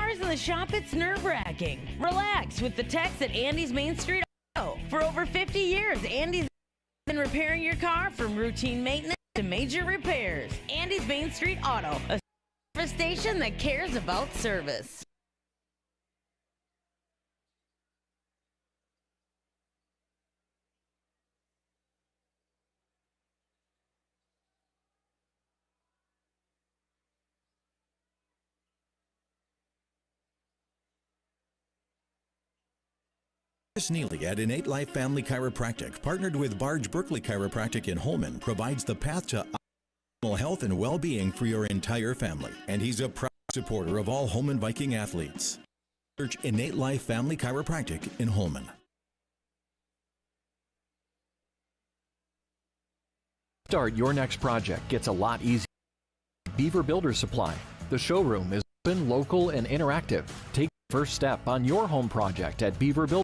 hours in the shop, it's nerve-wracking. Relax with the techs at Andy's Main Street Auto. For over 50 years, Andy's been repairing your car from routine maintenance to major repairs. Andy's Main Street Auto, a service station that cares about service. Chris Neely at Innate Life Family Chiropractic, partnered with Barge Berkeley Chiropractic in Holmen, provides the path to optimal health and well-being for your entire family. And he's a proud supporter of all Holmen Viking athletes. Search Innate Life Family Chiropractic in Holmen. Start your next project gets a lot easier. Beaver Builder Supply. The showroom is open, local, and interactive. Take the first step on your home project at beaverbuildersupply.com.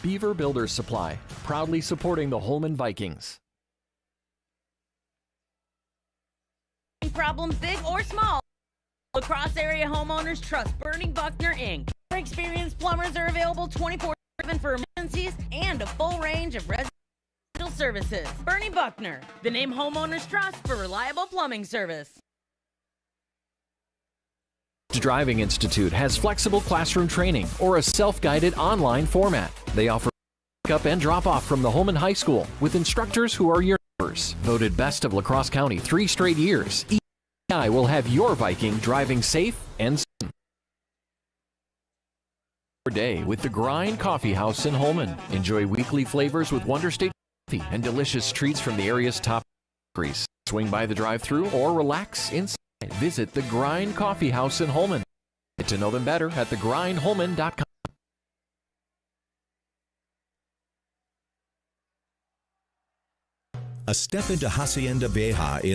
Beaver Builder Supply, proudly supporting the Holmen Vikings. Problems big or small, across area homeowners trust Bernie Buckner Inc. Our experienced plumbers are available 24/7 for emergencies and a full range of residential services. Bernie Buckner, the name homeowners trust for reliable plumbing service. Driving Institute has flexible classroom training or a self-guided online format. They offer pick-up and drop-off from the Holmen High School with instructors who are your neighbors. Voted best of La Crosse County 3 straight years, EI will have your Viking driving safe and soon. Day with the Grind Coffee House in Holmen. Enjoy weekly flavors with Wonder State coffee and delicious treats from the area's top bakeries. Swing by the drive-thru or relax inside. Visit the Grind Coffee House in Holmen. Get to know them better at thegrindholmen.com. A step into Hacienda Vieja in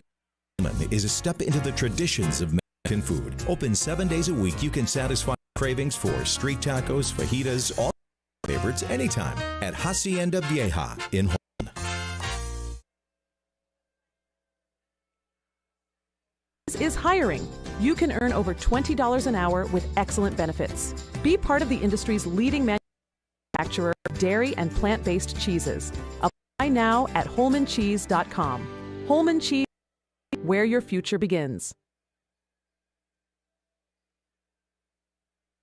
Holmen is a step into the traditions of Mexican food. Open 7 days a week, you can satisfy cravings for street tacos, fajitas, all favorites anytime at Hacienda Vieja in Holmen. Is hiring. You can earn over $20 an hour with excellent benefits. Be part of the industry's leading manufacturer of dairy and plant-based cheeses. Apply now at holmancheese.com. Holmen Cheese, where your future begins.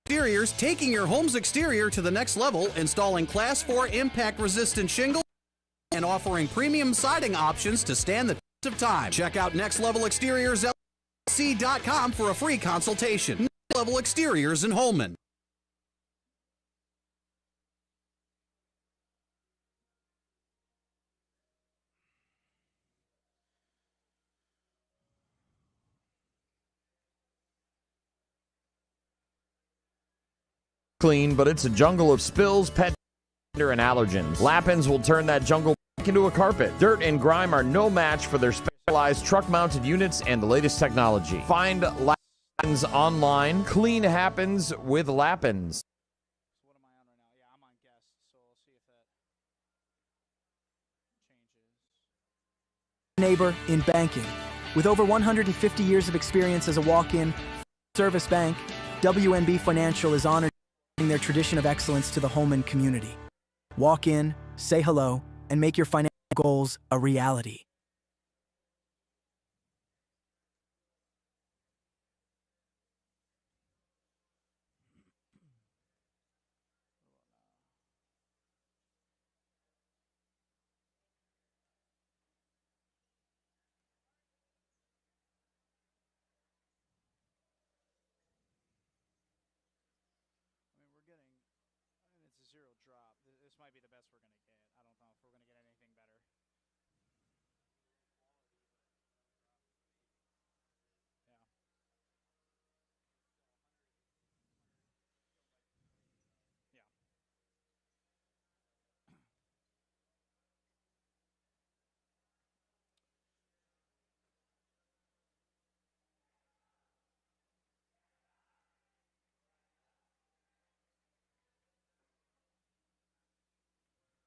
Exteriors, taking your home's exterior to the next level, installing Class 4 impact-resistant shingles and offering premium siding options to stand the test of time. Check out Next Level Exteriors LLC.com for a free consultation. Next Level Exteriors in Holmen. Clean, but it's a jungle of spills, pet dander, and allergens. Lappins will turn that jungle back into a carpet. Dirt and grime are no match for their specialized truck-mounted units and the latest technology. Find Lappins online. Clean happens with Lappins. What am I on right now? Yeah, I'm on guest, so we'll see if that changes. Neighbor in banking. With over 150 years of experience as a walk-in service bank, WNB Financial is honored their tradition of excellence to the Holmen community. Walk in, say hello, and make your financial goals a reality. It's a zero drop. This might be the best we're going to get. I don't know if we're going to get anything better. Yeah.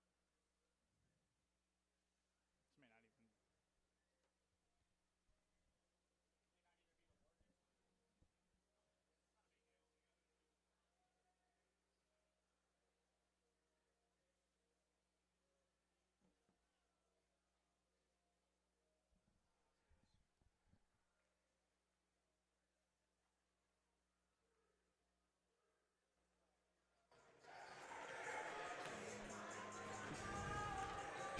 Yeah.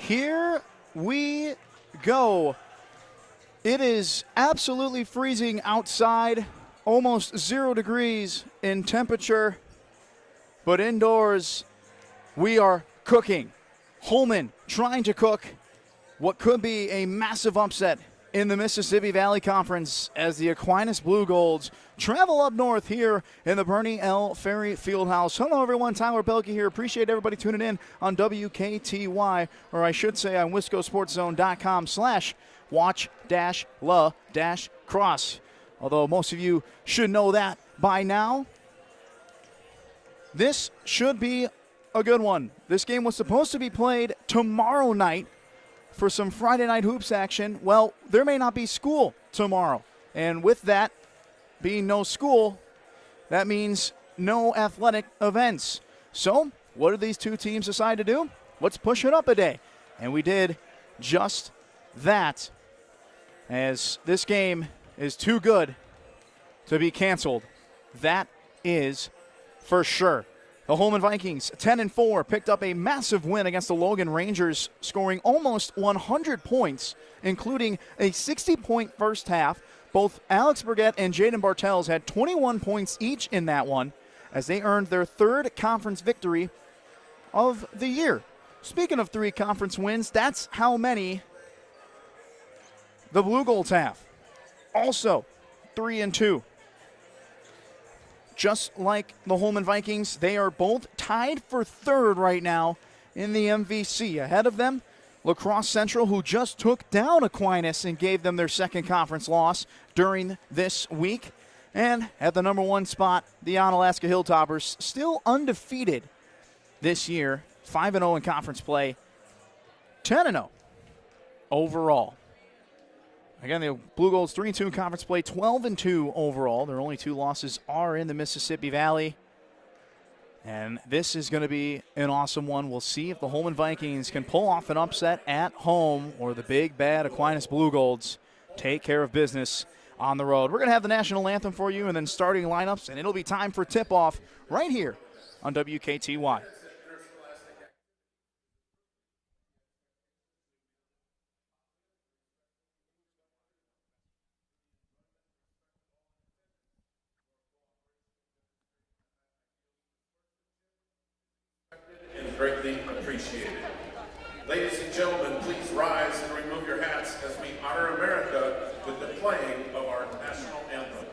here we go. It is absolutely freezing outside, almost 0 degrees in temperature, but indoors we are cooking. Holmen trying to cook what could be a massive upset in the Mississippi Valley Conference as the Aquinas Blue Golds travel up north here in the Bernie L. Ferry Fieldhouse. Hello, everyone. Tyler Belke here. Appreciate everybody tuning in on WKTY, or I should say on WiscoSportsZone.com/watch-la-cross. Although most of you should know that by now. This should be a good one. This game was supposed to be played tomorrow night for some Friday night hoops action. Well, there may not be school tomorrow. And with that being no school, that means no athletic events. So what did these two teams decide to do? Let's push it up a day. And we did just that, as this game is too good to be canceled. That is for sure. The Holmen Vikings, 10-4, picked up a massive win against the Logan Rangers, scoring almost 100 points, including a 60-point first half. Both Alex Burgett and Jaden Bartels had 21 points each in that one, as they earned their third conference victory of the year. Speaking of 3 conference wins, that's how many the Blue Golds have. Also, 3-2. Just like the Holmen Vikings, they are both tied for third right now in the MVC. Ahead of them, La Crosse Central, who just took down Aquinas and gave them their second conference loss during this week. And at the number 1 spot, the Onalaska Hilltoppers, still undefeated this year, 5-0 in conference play, 10-0 overall. Again, the Blue Golds 3-2 in conference play, 12-2 overall. Their only 2 losses are in the Mississippi Valley. And this is going to be an awesome one. We'll see if the Holmen Vikings can pull off an upset at home, or the big bad Aquinas Blue Golds take care of business on the road. We're going to have the national anthem for you and then starting lineups, and it'll be time for tip-off right here on WKTY. Greatly appreciated. Ladies and gentlemen, please rise and remove your hats as we honor America with the playing of our national anthem.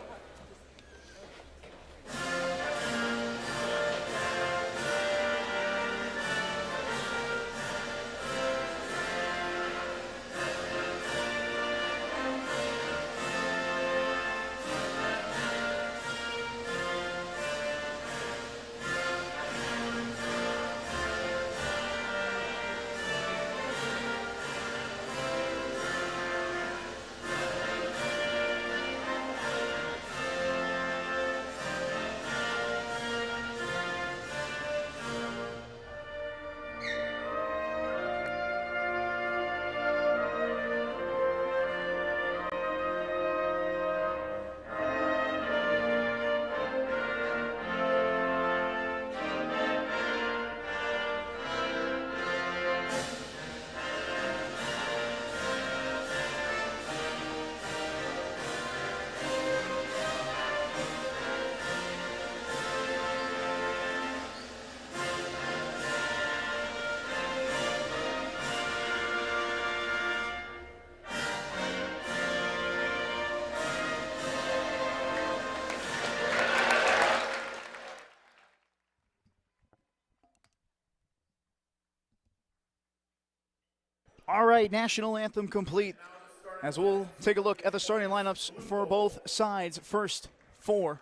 All right, national anthem complete, as we'll take a look at the starting lineups for both sides. First, for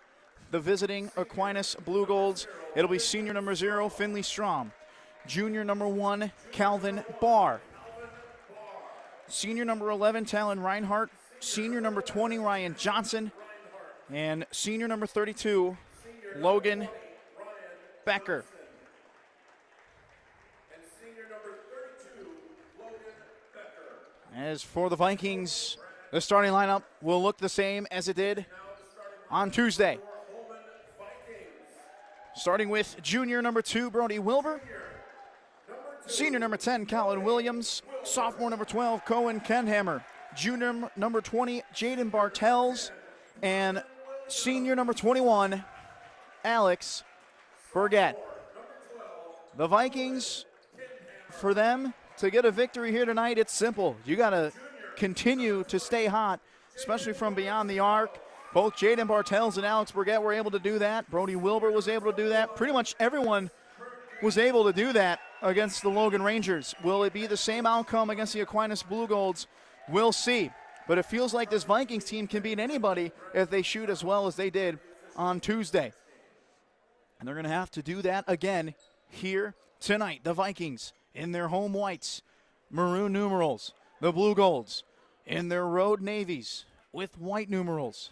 the visiting Aquinas Blue Golds, it'll be senior number 0, Finley Strom. Junior number 1, Calvin Barr. Senior number 11, Talon Reinhardt. Senior number 20, Ryan Johnson. And senior number 32, Logan Becker. As for the Vikings, the starting lineup will look the same as it did on Tuesday. Starting with junior number 2, Brody Wilbur. Senior number 10, Colin Williams. Sophomore number 12, Cohen Kenhammer. Junior number 20, Jaden Bartels. And senior number 21, Alex Burgett. The Vikings, for them to get a victory here tonight, it's simple. You got to continue to stay hot, especially from beyond the arc. Both Jaden Bartels and Alex Burgett were able to do that. Brody Wilbur was able to do that. Pretty much everyone was able to do that against the Logan Rangers. Will it be the same outcome against the Aquinas Blue Golds? We'll see. But it feels like this Vikings team can beat anybody if they shoot as well as they did on Tuesday. And they're going to have to do that again here tonight. The Vikings in their home whites, maroon numerals. The Blue Golds in their road navies with white numerals.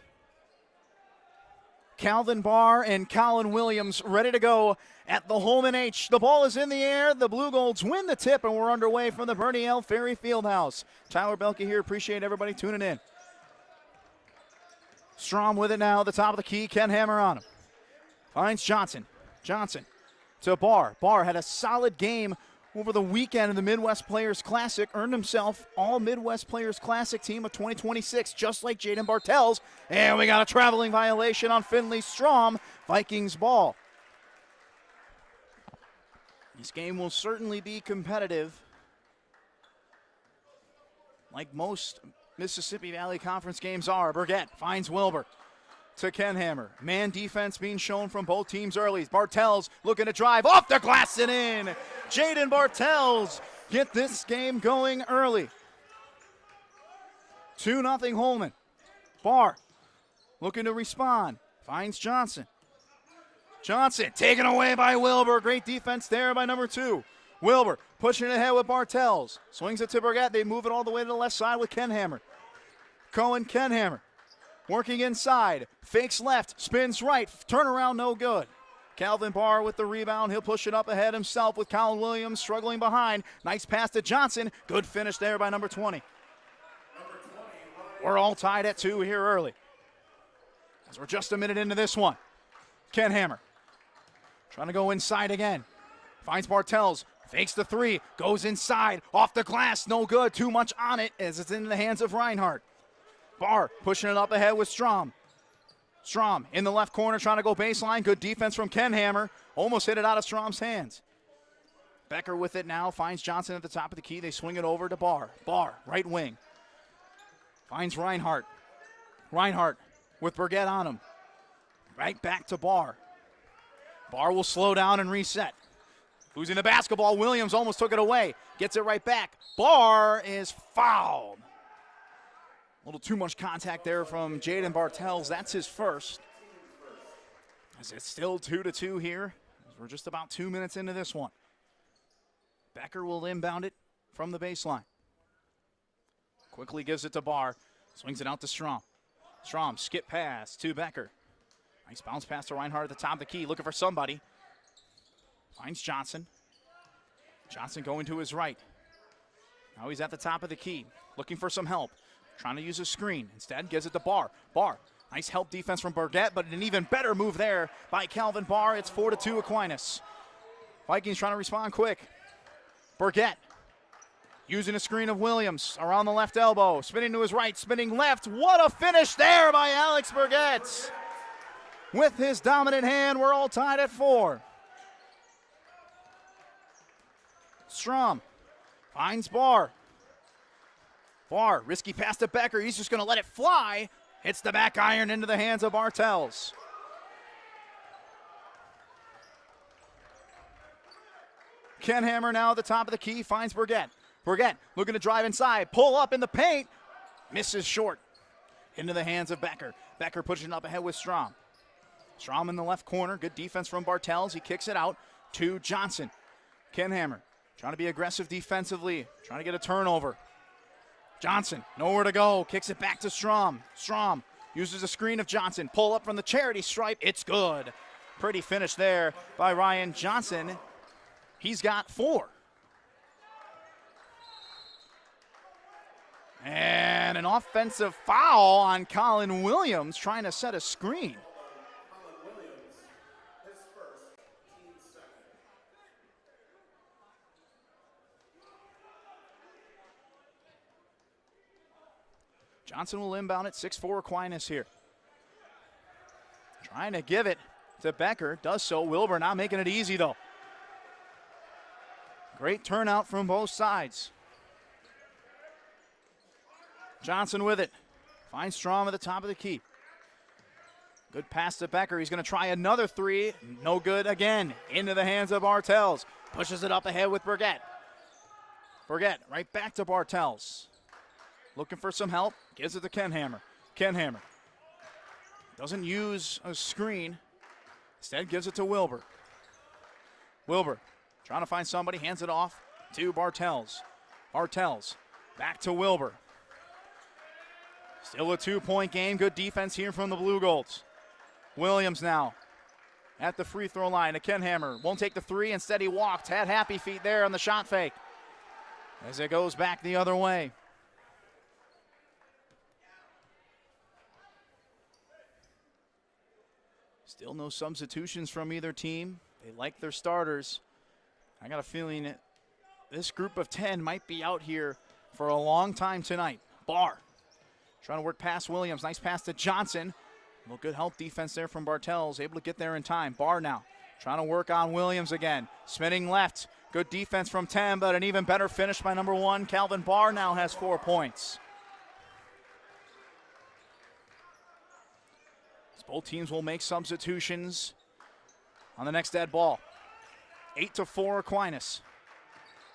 Calvin Barr and Colin Williams ready to go at the Holmen H. The ball is in the air. The Blue Golds win the tip, and we're underway from the Bernie L. Ferry Fieldhouse. Tyler Belke here. Appreciate everybody tuning in. Strom with it now. The top of the key. Ken Hammer on him. Finds Johnson. Johnson to Barr. Barr had a solid game over the weekend in the Midwest Players Classic, earned himself all Midwest Players Classic team of 2026, just like Jaden Bartels. And we got a traveling violation on Finley Strom. Vikings ball. This game will certainly be competitive, like most Mississippi Valley Conference games are. Burgett finds Wilbur to Kenhammer. Man defense being shown from both teams early. Bartels looking to drive off the glass and in. Jaden Bartels get this game going early. 2-0 Holmen. Barr looking to respond. Finds Johnson. Johnson taken away by Wilbur. Great defense there by number 2. Wilbur pushing ahead with Bartels. Swings it to Burgett. They move it all the way to the left side with Kenhammer. Cohen Kenhammer. Working inside, fakes left, spins right, turnaround no good. Calvin Barr with the rebound. He'll push it up ahead himself with Colin Williams struggling behind. Nice pass to Johnson. Good finish there by number 20. We're all tied at 2 here early, as we're just a minute into this one. Kenhammer trying to go inside again. Finds Bartels, fakes the 3, goes inside, off the glass, no good. Too much on it as it's in the hands of Reinhardt. Barr pushing it up ahead with Strom. Strom in the left corner trying to go baseline. Good defense from Kenhammer. Almost hit it out of Strom's hands. Becker with it now. Finds Johnson at the top of the key. They swing it over to Barr. Barr, right wing. Finds Reinhardt. Reinhardt with Burgett on him. Right back to Barr. Barr will slow down and reset. Losing the basketball. Williams almost took it away. Gets it right back. Barr is fouled. A little too much contact there from Jaden Bartels. That's his first. As it's still 2-2 here. We're just about 2 minutes into this one. Becker will inbound it from the baseline. Quickly gives it to Barr. Swings it out to Strom. Strom, skip pass to Becker. Nice bounce pass to Reinhardt at the top of the key. Looking for somebody. Finds Johnson. Johnson going to his right. Now he's at the top of the key. Looking for some help. Trying to use a screen. Instead, gives it to Barr. Barr, nice help defense from Burgett, but an even better move there by Calvin Barr. It's 4-2 Aquinas. Vikings trying to respond quick. Burgett using a screen of Williams around the left elbow. Spinning to his right, spinning left. What a finish there by Alex Burgett. With his dominant hand, we're all tied at 4. Strom finds Barr. Barr, risky pass to Becker. He's just going to let it fly. Hits the back iron into the hands of Bartels. Kenhammer now at the top of the key. Finds Burgett. Burgett looking to drive inside. Pull up in the paint. Misses short. Into the hands of Becker. Becker pushing up ahead with Strom. Strom in the left corner. Good defense from Bartels. He kicks it out to Johnson. Kenhammer trying to be aggressive defensively. Trying to get a turnover. Johnson, nowhere to go, kicks it back to Strom. Strom uses a screen of Johnson. Pull up from the charity stripe, it's good. Pretty finish there by Ryan Johnson. He's got 4. And an offensive foul on Colin Williams trying to set a screen. Johnson will inbound it. 6'4" Aquinas here. Trying to give it to Becker. Does so. Wilbur not making it easy, though. Great turnout from both sides. Johnson with it. Finds Strom at the top of the key. Good pass to Becker. He's going to try another three. No good again. Into the hands of Bartels. Pushes it up ahead with Burgett. Burgett right back to Bartels. Looking for some help. Gives it to Kenhammer. Kenhammer doesn't use a screen. Instead gives it to Wilbur. Wilbur trying to find somebody. Hands it off to Bartels. Bartels back to Wilbur. Still a 2-point game. Good defense here from the Blue Golds. Williams now at the free throw line. Kenhammer won't take the three. Instead he walked. Had happy feet there on the shot fake. As it goes back the other way. Still no substitutions from either team. They like their starters. I got a feeling this group of 10 might be out here for a long time tonight. Barr trying to work past Williams. Nice pass to Johnson. Well, good help defense there from Bartels. Able to get there in time. Barr now trying to work on Williams again. Spinning left. Good defense from 10, but an even better finish by number 1. Calvin Barr now has 4 points. Both teams will make substitutions on the next dead ball. 8-4 Aquinas.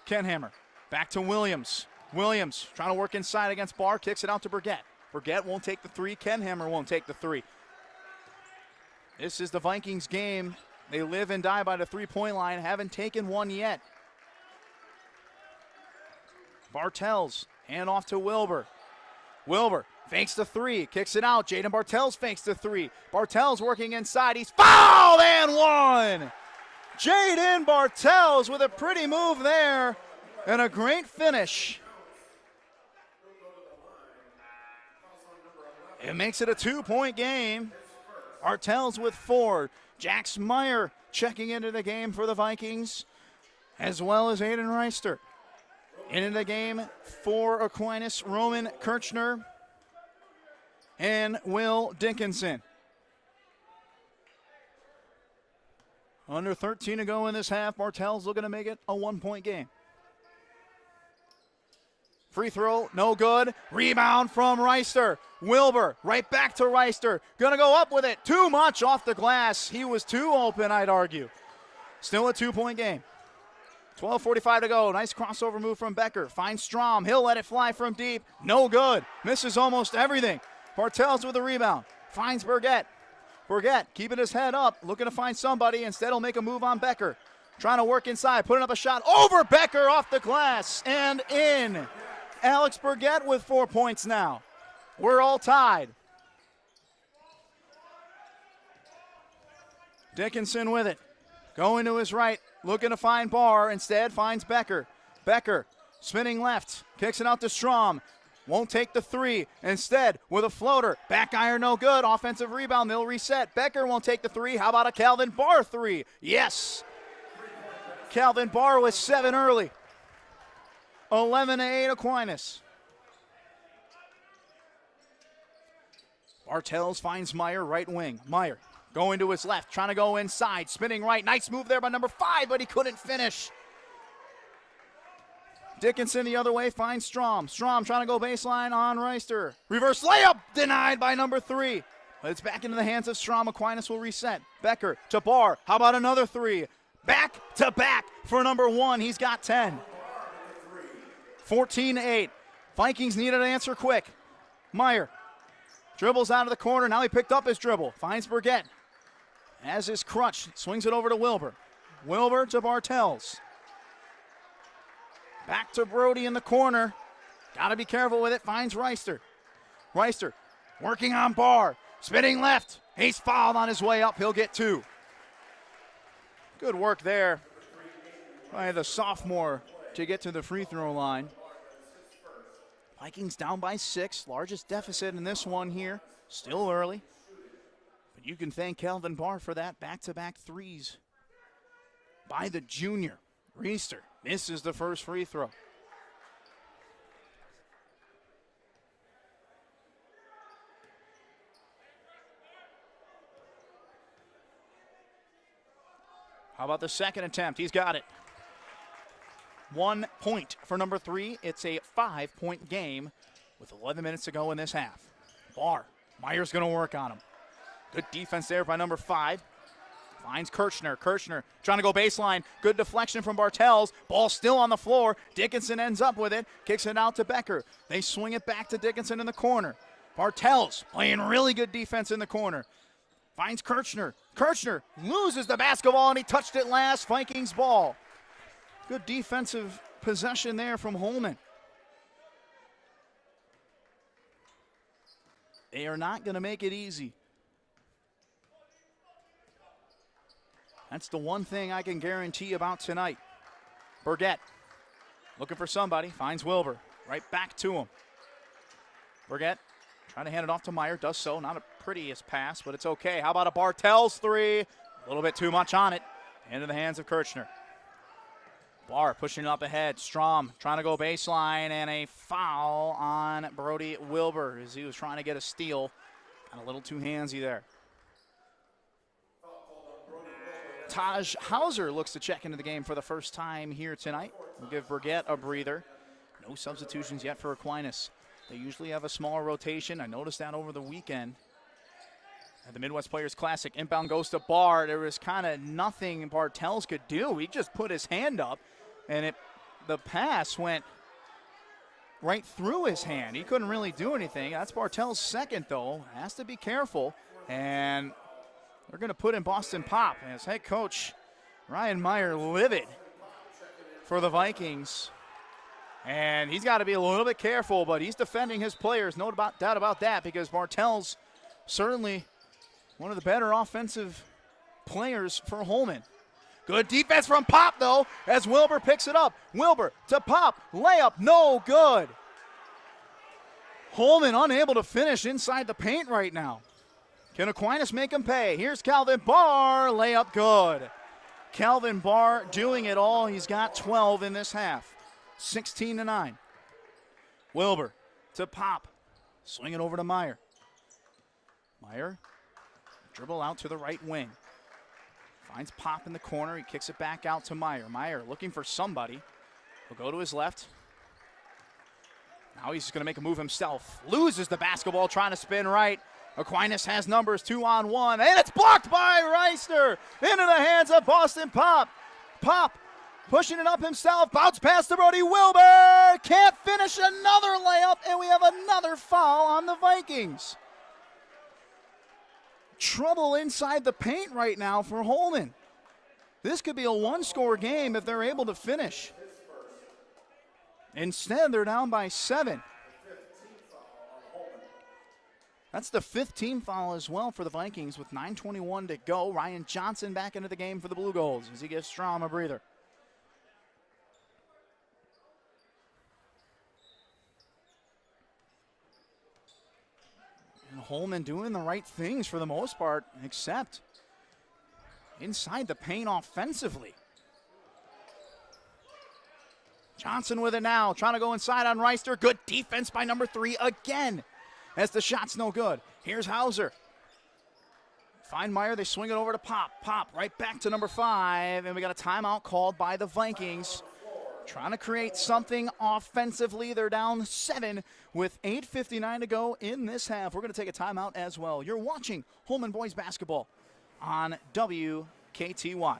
Kenhammer back to Williams. Williams trying to work inside against Barr. Kicks it out to Burgett. Burgett won't take the three. Kenhammer won't take the three. This is the Vikings game. They live and die by the three-point line. Haven't taken one yet. Bartels, hand off to Wilbur. Wilbur fakes the three, kicks it out. Jaden Bartels fakes the three. Bartels working inside. He's fouled and one. Jaden Bartels with a pretty move there and a great finish. It makes it a 2-point game. Bartels with 4. Jax Meyer checking into the game for the Vikings, as well as Aiden Reister. Into the game for Aquinas, Roman Kirchner and Will Dickinson. Under 13 to go in this half. Bartels looking to make it a 1-point game. Free throw, no good. Rebound from Reister. Wilbur, right back to Reister. Gonna go up with it. Too much off the glass. He was too open, I'd argue. Still a 2-point game. 12:45 to go. Nice crossover move from Becker. Finds Strom. He'll let it fly from deep. No good. Misses almost everything. Bartels with a rebound. Finds Burgett. Burgett keeping his head up. Looking to find somebody. Instead, he'll make a move on Becker. Trying to work inside. Putting up a shot over Becker off the glass. And in. Alex Burgett with 4 points now. We're all tied. Dickinson with it. Going to his right. Looking to find Barr. Instead finds Becker. Becker spinning left. Kicks it out to Strom. Won't take the three. Instead with a floater. Back iron no good. Offensive rebound. They'll reset. Becker won't take the three. How about a Calvin Barr three? Yes. Calvin Barr with 7 early. 11-8 Aquinas. Bartels finds Meyer, right wing. Meyer going to his left, trying to go inside, spinning right. Nice move there by number 5, but he couldn't finish. Dickinson the other way finds Strom. Strom trying to go baseline on Reister. Reverse layup denied by number 3. But it's back into the hands of Strom. Aquinas will reset. Becker to Barr. How about another 3? Back to back for number 1. He's got 10. 14-8. Vikings need an answer quick. Meyer dribbles out of the corner. Now he picked up his dribble. Finds Burgett. Has his crutch. Swings it over to Wilbur. Wilbur to Bartels. Back to Brody in the corner. Got to be careful with it. Finds Reister. Reister working on Barr. Spinning left. He's fouled on his way up. He'll get 2. Good work there by the sophomore to get to the free throw line. Vikings down by 6. Largest deficit in this one here. Still early. But you can thank Calvin Barr for that. Back-to-back threes by the junior. Reister misses the first free throw. How about the second attempt? He's got it. 1 point for number 3. It's a 5-point game with 11 minutes to go in this half. Barr. Meyer's going to work on him. Good defense there by number 5. Finds Kirchner. Kirchner trying to go baseline. Good deflection from Bartels. Ball still on the floor. Dickinson ends up with it. Kicks it out to Becker. They swing it back to Dickinson in the corner. Bartels playing really good defense in the corner. Finds Kirchner. Kirchner loses the basketball, and he touched it last. Vikings ball. Good defensive possession there from Holmen. They are not going to make it easy. That's the one thing I can guarantee about tonight. Burgett looking for somebody. Finds Wilbur. Right back to him. Burgett trying to hand it off to Meyer. Does so. Not a prettiest pass, but it's okay. How about a Bartels 3? A little bit too much on it. Into the hands of Kirchner. Barr pushing up ahead. Strom trying to go baseline, and a foul on Brody Wilbur as he was trying to get a steal. Got a little too handsy there. Taj Hauser looks to check into the game for the first time here tonight. We'll give Burgett a breather. No substitutions yet for Aquinas. They usually have a smaller rotation. I noticed that over the weekend. At the Midwest Players Classic, inbound goes to Barr. There was kind of nothing Bartels could do. He just put his hand up, and the pass went right through his hand. He couldn't really do anything. That's Bartels' second, though. Has to be careful. And they're going to put in Boston Pop as head coach Ryan Meyer livid for the Vikings. And he's got to be a little bit careful, but he's defending his players. No doubt about that, because Bartels certainly one of the better offensive players for Holmen. Good defense from Pop, though, as Wilbur picks it up. Wilbur to Pop. Layup, no good. Holmen unable to finish inside the paint right now. Can Aquinas make him pay? Here's Calvin Barr. Layup good. Calvin Barr doing it all. He's got 12 in this half. 16-9. Wilbur to Pop. Swing it over to Meyer. Meyer, dribble out to the right wing. Finds Pop in the corner. He kicks it back out to Meyer. Meyer looking for somebody. He'll go to his left. Now he's just going to make a move himself. Loses the basketball trying to spin right. Aquinas has numbers 2-on-1, and it's blocked by Reister into the hands of Boston Pop. Pop pushing it up himself, bounce pass to Brody Wilbur, can't finish another layup, and we have another foul on the Vikings. Trouble inside the paint right now for Holmen. This could be a one-score game if they're able to finish. Instead, they're down by 7. That's the 5th team foul as well for the Vikings with 9:21 to go. Ryan Johnson back into the game for the Blue Goals as he gives Strom a breather. And Holmen doing the right things for the most part, except inside the paint offensively. Johnson with it now, trying to go inside on Reister. Good defense by number 3 again. As the shot's no good. Here's Hauser. Find Meyer, they swing it over to Pop. Pop right back to number 5, and we got a timeout called by the Vikings. Trying to create something offensively. They're down 7 with 8:59 to go in this half. We're going to take a timeout as well. You're watching Holmen Boys Basketball on WKTY.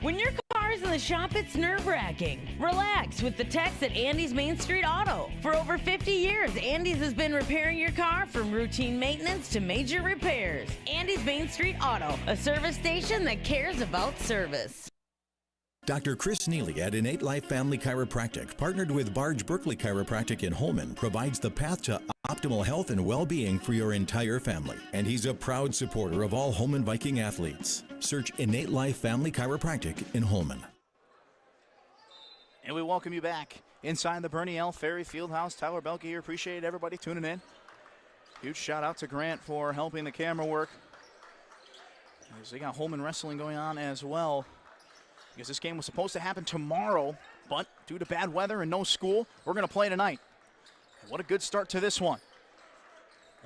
When your car's in the shop, it's nerve-wracking. Relax with the techs at Andy's Main Street Auto. For over 50 years, Andy's has been repairing your car from routine maintenance to major repairs. Andy's Main Street Auto, a service station that cares about service. Dr. Chris Neely at Innate Life Family Chiropractic, partnered with Barge Berkeley Chiropractic in Holmen, provides the path to optimal health and well-being for your entire family. And he's a proud supporter of all Holmen Viking athletes. Search Innate Life Family Chiropractic in Holmen. And we welcome you back inside the Bernie L. Ferry Fieldhouse. Tyler Belke here. Appreciate everybody tuning in. Huge shout out to Grant for helping the camera work. As they got Holmen wrestling going on as well. Because this game was supposed to happen tomorrow, but due to bad weather and no school, we're going to play tonight. And what a good start to this one.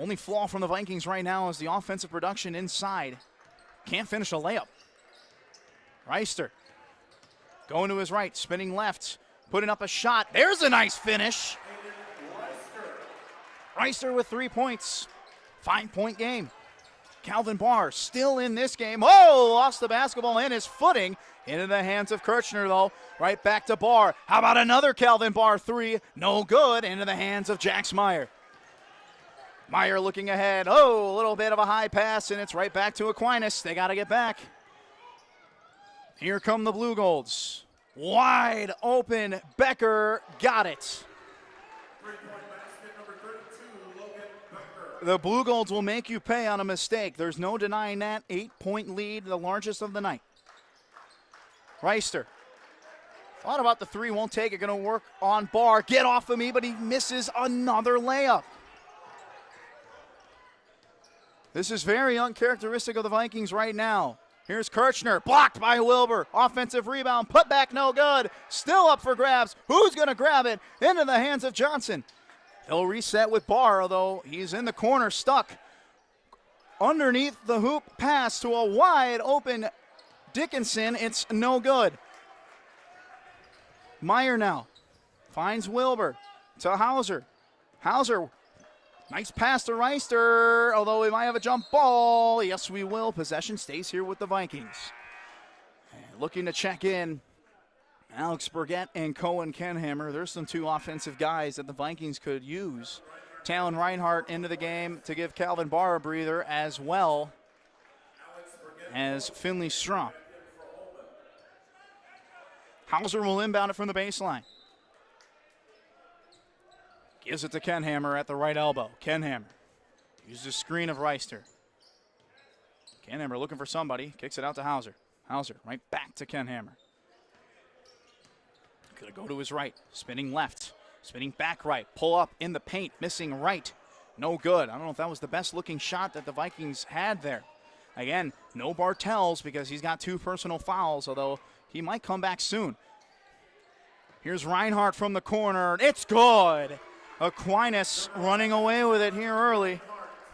Only flaw from the Vikings right now is the offensive production inside. Can't finish a layup. Reister going to his right, spinning left, putting up a shot. There's a nice finish. Reister with 3 points. 5-point game. Calvin Barr still in this game. Oh, lost the basketball and his footing. Into the hands of Kirchner, though. Right back to Barr. How about another Calvin Barr three? No good. Into the hands of Jax Meyer. Meyer looking ahead. Oh, a little bit of a high pass, and it's right back to Aquinas. They got to get back. Here come the Blue Golds. Wide open. Becker got it. The Blue Golds will make you pay on a mistake. There's no denying that. 8-point lead, the largest of the night. Reister. Thought about the three, won't take it. Going to work on Barr. Get off of me, but he misses another layup. This is very uncharacteristic of the Vikings right now. Here's Kirchner, blocked by Wilbur. Offensive rebound, put back, no good. Still up for grabs. Who's going to grab it? Into the hands of Johnson. He'll reset with Barr, although he's in the corner, stuck. Underneath the hoop, pass to a wide open Dickinson. It's no good. Meyer now finds Wilbur to Hauser. Hauser, nice pass to Reister, although we might have a jump ball. Yes, we will. Possession stays here with the Vikings. And looking to check in, Alex Burgett and Cohen Kenhammer. There's some two offensive guys that the Vikings could use. Talon Reinhardt into the game to give Calvin Barr a breather, as well as Finley Strom. Hauser will inbound it from the baseline. Gives it to Kenhammer at the right elbow. Kenhammer uses a screen of Reister. Kenhammer looking for somebody. Kicks it out to Hauser. Hauser right back to Kenhammer. Gonna go to his right. Spinning left. Spinning back right. Pull up in the paint. Missing right. No good. I don't know if that was the best looking shot that the Vikings had there. Again, no Bartels because he's got 2 personal fouls, although he might come back soon. Here's Reinhardt from the corner. It's good. Aquinas running away with it here early.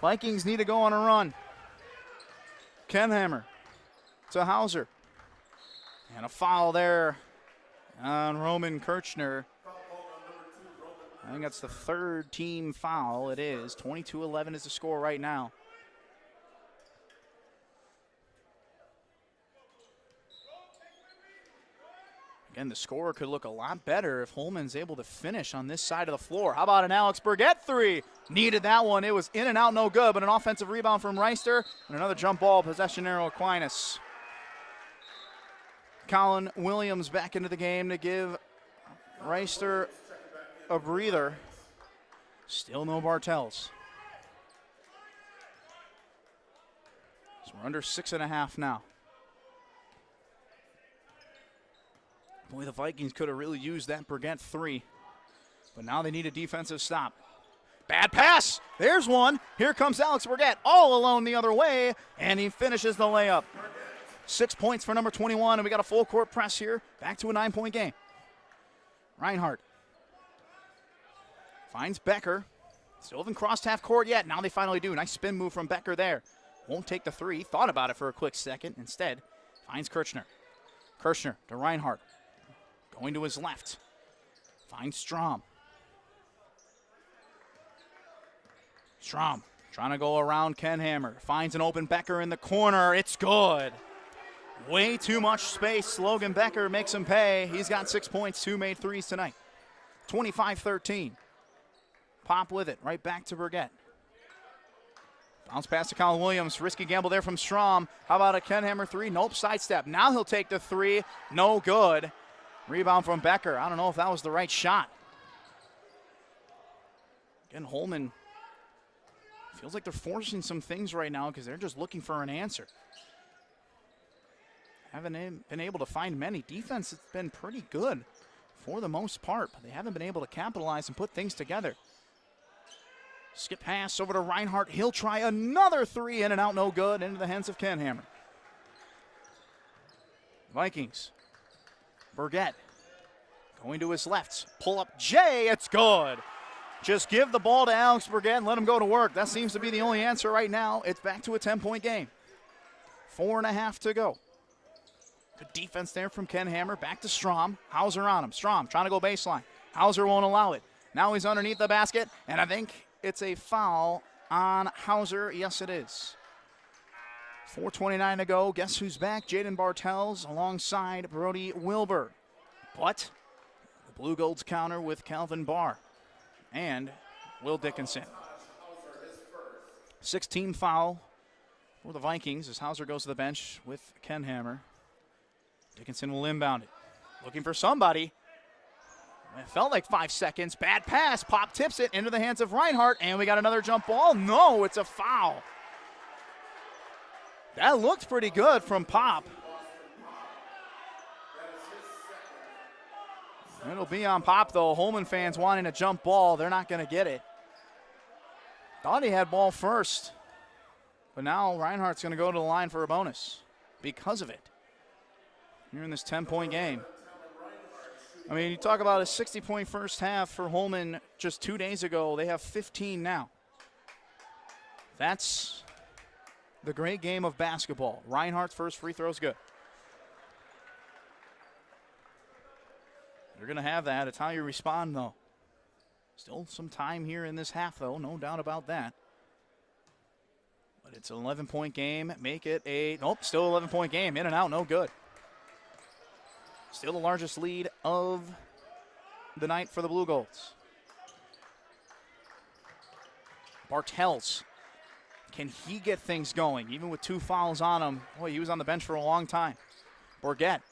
Vikings need to go on a run. Kenhammer to Hauser. And a foul there on Roman Kirchner. I think that's the 3rd team foul. It is. 22-11 is the score right now. Again, the score could look a lot better if Holmen's able to finish on this side of the floor. How about an Alex Burgett three? Needed that one. It was in and out, no good, but an offensive rebound from Reister and another jump ball, possession arrow Aquinas. Colin Williams back into the game to give Reister a breather. Still no Bartels. So we're under 6.5 now. Boy, the Vikings could have really used that Burgett three, but now they need a defensive stop. Bad pass. There's one. Here comes Alex Burgett all alone the other way, and he finishes the layup. 6 points for number 21, and we got a full court press here. Back to a 9-point game. Reinhardt finds Becker. Still haven't crossed half court yet. Now they finally do. Nice spin move from Becker there. Won't take the three. Thought about it for a quick second. Instead, finds Kirchner. Kirchner to Reinhardt. Going to his left. Finds Strom. Strom trying to go around Kenhammer. Finds an open Becker in the corner. It's good. Way too much space. Logan Becker makes him pay. He's got 6 points, 2 made threes tonight. 25-13. Pop with it. Right back to Burgett. Bounce pass to Colin Williams. Risky gamble there from Strom. How about a Kenhammer three? Nope, sidestep. Now he'll take the three. No good. Rebound from Becker. I don't know if that was the right shot. Again, Holmen feels like they're forcing some things right now because they're just looking for an answer. Haven't been able to find many. Defense has been pretty good for the most part, but they haven't been able to capitalize and put things together. Skip pass over to Reinhardt. He'll try another three, in and out, no good, into the hands of Kenhammer. Vikings. Burgett going to his left. Pull up Jay, it's good. Just give the ball to Alex Burgett and let him go to work. That seems to be the only answer right now. It's back to a 10-point game. 4.5 to go. Good defense there from Ken Hammer. Back to Strom. Hauser on him. Strom trying to go baseline. Hauser won't allow it. Now he's underneath the basket, and I think it's a foul on Hauser. Yes, it is. 4:29 to go. Guess who's back? Jaden Bartels alongside Brody Wilbur. But the Blue Golds counter with Calvin Barr and Will Dickinson. 16 foul for the Vikings as Hauser goes to the bench with Ken Hammer. Dickinson will inbound it. Looking for somebody. It felt like 5 seconds. Bad pass. Pop tips it into the hands of Reinhardt, and we got another jump ball. No, it's a foul. That looked pretty good from Pop. It'll be on Pop, though. Holmen fans wanting a jump ball. They're not going to get it. Thought he had ball first. But now Reinhardt's going to go to the line for a bonus because of it. Here in this 10-point game. I mean, you talk about a 60-point first half for Holmen just 2 days ago. They have 15 now. That's the great game of basketball. Reinhardt's first free throw is good. You're going to have that. It's how you respond, though. Still some time here in this half, though. No doubt about that. But it's an 11-point game. Make it a, nope, still 11-point game. In and out, no good. Still the largest lead of the night for the Blue Golds. Bartels. Can he get things going? Even with 2 fouls on him. Boy, he was on the bench for a long time. Burgett,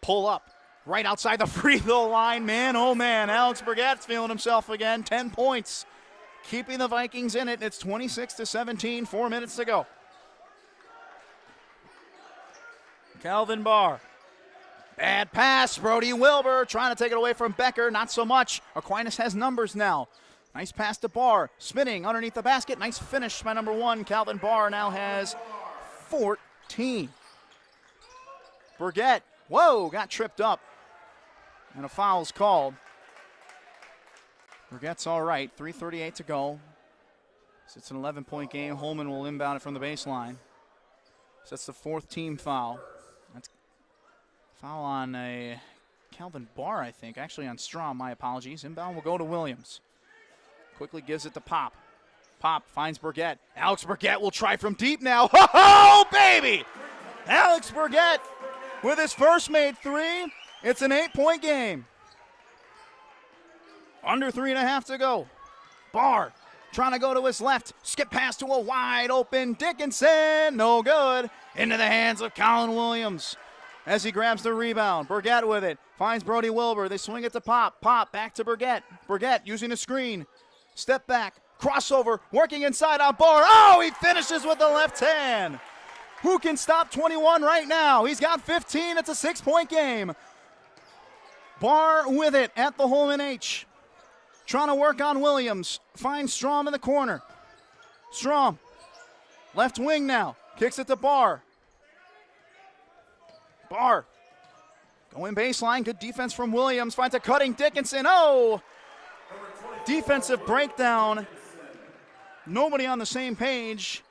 pull up. Right outside the free throw line. Man, oh man, Alex Burgett's feeling himself again. 10 points. Keeping the Vikings in it. It's 26-17, 4 minutes to go. Calvin Barr. Bad pass. Brody Wilbur trying to take it away from Becker. Not so much. Aquinas has numbers now. Nice pass to Barr. Spinning underneath the basket. Nice finish by number 1. Calvin Barr now has 14. Burgett. Whoa, got tripped up. And a foul's called. Burgett's all right. 3:38 to go. So it's an 11-point game. Holmen will inbound it from the baseline. So that's the 4th team foul. That's foul on a Calvin Barr, I think. Actually on Strom, my apologies. Inbound will go to Williams. Quickly gives it to Pop. Pop finds Burgett. Alex Burgett will try from deep now. Oh, baby! Alex Burgett with his first made 3. It's an 8-point game. Under 3.5 to go. Barr trying to go to his left. Skip pass to a wide open Dickinson. No good. Into the hands of Colin Williams as he grabs the rebound. Burgett with it. Finds Brody Wilbur. They swing it to Pop. Pop back to Burgett. Burgett using a screen. Step back. Crossover. Working inside on Barr. Oh, he finishes with the left hand. Who can stop 21 right now? He's got 15. It's a 6-point game. Barr with it at the Holmen H. Trying to work on Williams. Finds Strom in the corner. Strom. Left wing now. Kicks it to Barr. Barr. Going baseline. Good defense from Williams. Finds a cutting Dickinson. Oh! Defensive breakdown. Nobody on the same page.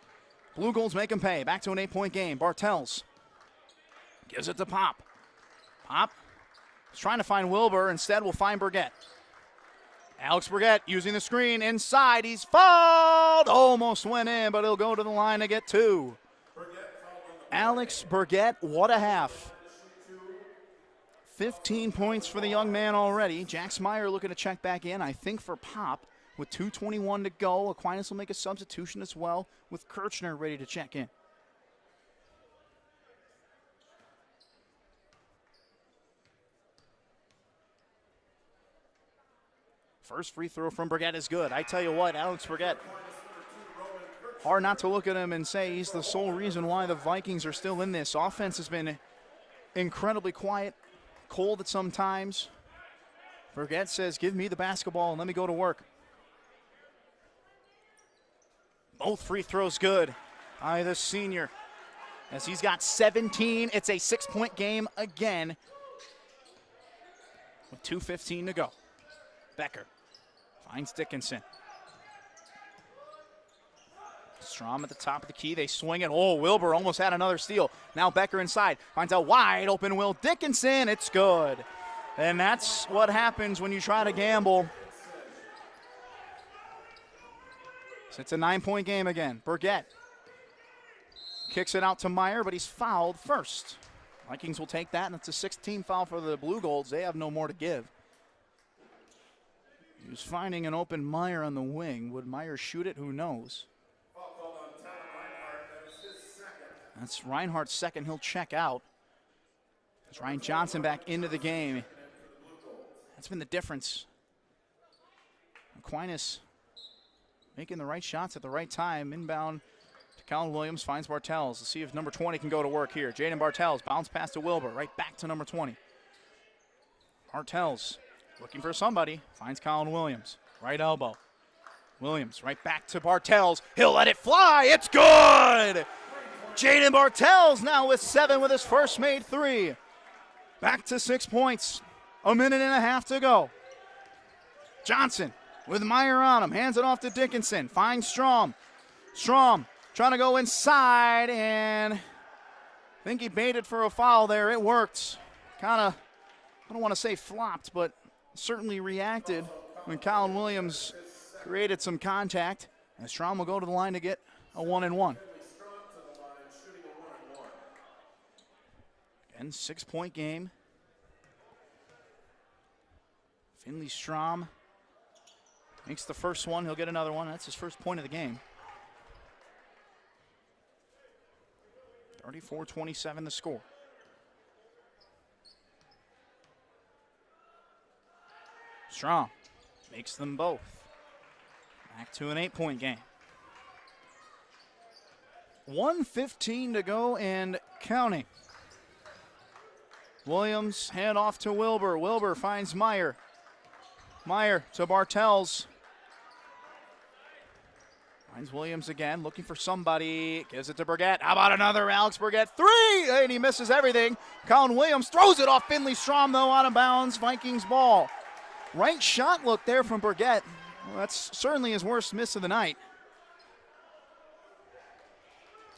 Blue Golds make him pay. Back to an 8-point game. Bartels gives it to Pop. Pop is trying to find Wilbur. Instead, will find Burgett. Alex Burgett using the screen inside. He's fouled. Almost went in, but he'll go to the line to get 2. Alex Burgett, what a half. 15 points for the young man already. Jack Smyer looking to check back in, I think, for Pop. With 2:21 to go, Aquinas will make a substitution as well with Kirchner ready to check in. First free throw from Burgett is good. I tell you what, Alex Burgett, hard not to look at him and say he's the sole reason why the Vikings are still in this. Offense has been incredibly quiet, cold at some times. Burgett says, give me the basketball and let me go to work. Both free throws good by the senior. As he's got 17, it's a 6-point game again with 2:15 to go. Becker Finds Dickinson. Strom at the top of the key. They swing it. Oh, Wilbur almost had another steal. Now Becker inside. Finds a wide open Will Dickinson. It's good. And that's what happens when you try to gamble. So it's a 9-point game again. Burgett kicks it out to Meyer, but he's fouled first. Vikings will take that, and it's a 16 foul for the Blue Golds. They have no more to give. He was finding an open Meyer on the wing. Would Meyer shoot it? Who knows? That's Reinhardt's second. He'll check out. There's Ryan Johnson back into the game. That's been the difference. Aquinas making the right shots at the right time. Inbound to Colin Williams, finds Bartels. Let's see if number 20 can go to work here. Jaden Bartels, bounce pass to Wilbur, right back to number 20. Bartels looking for somebody, finds Colin Williams, right elbow. Williams right back to Bartels. He'll let it fly. It's good! Jaden Bartels now with 7 with his first made 3. Back to 6 points. A minute and a half to go. Johnson with Meyer on him. Hands it off to Dickinson. Finds Strom. Strom trying to go inside, and I think he baited for a foul there. It worked. Kind of, I don't want to say flopped, but certainly reacted when Colin Williams created some contact. And Strom will go to the line to get a 1-and-1. Again, 6-point game. Finley Strom makes the first one. He'll get another one. That's his first point of the game. 34-27 the score. Strom makes them both. Back to an 8-point game. 1:15 to go and counting. Williams hand off to Wilbur. Wilbur finds Meyer. Meyer to Bartels. Finds Williams again, looking for somebody. Gives it to Burgett. How about another Alex Burgett? 3! And he misses everything. Colin Williams throws it off Finley Strom, though, out of bounds. Vikings ball. Right shot look there from Burgett. Well, that's certainly his worst miss of the night.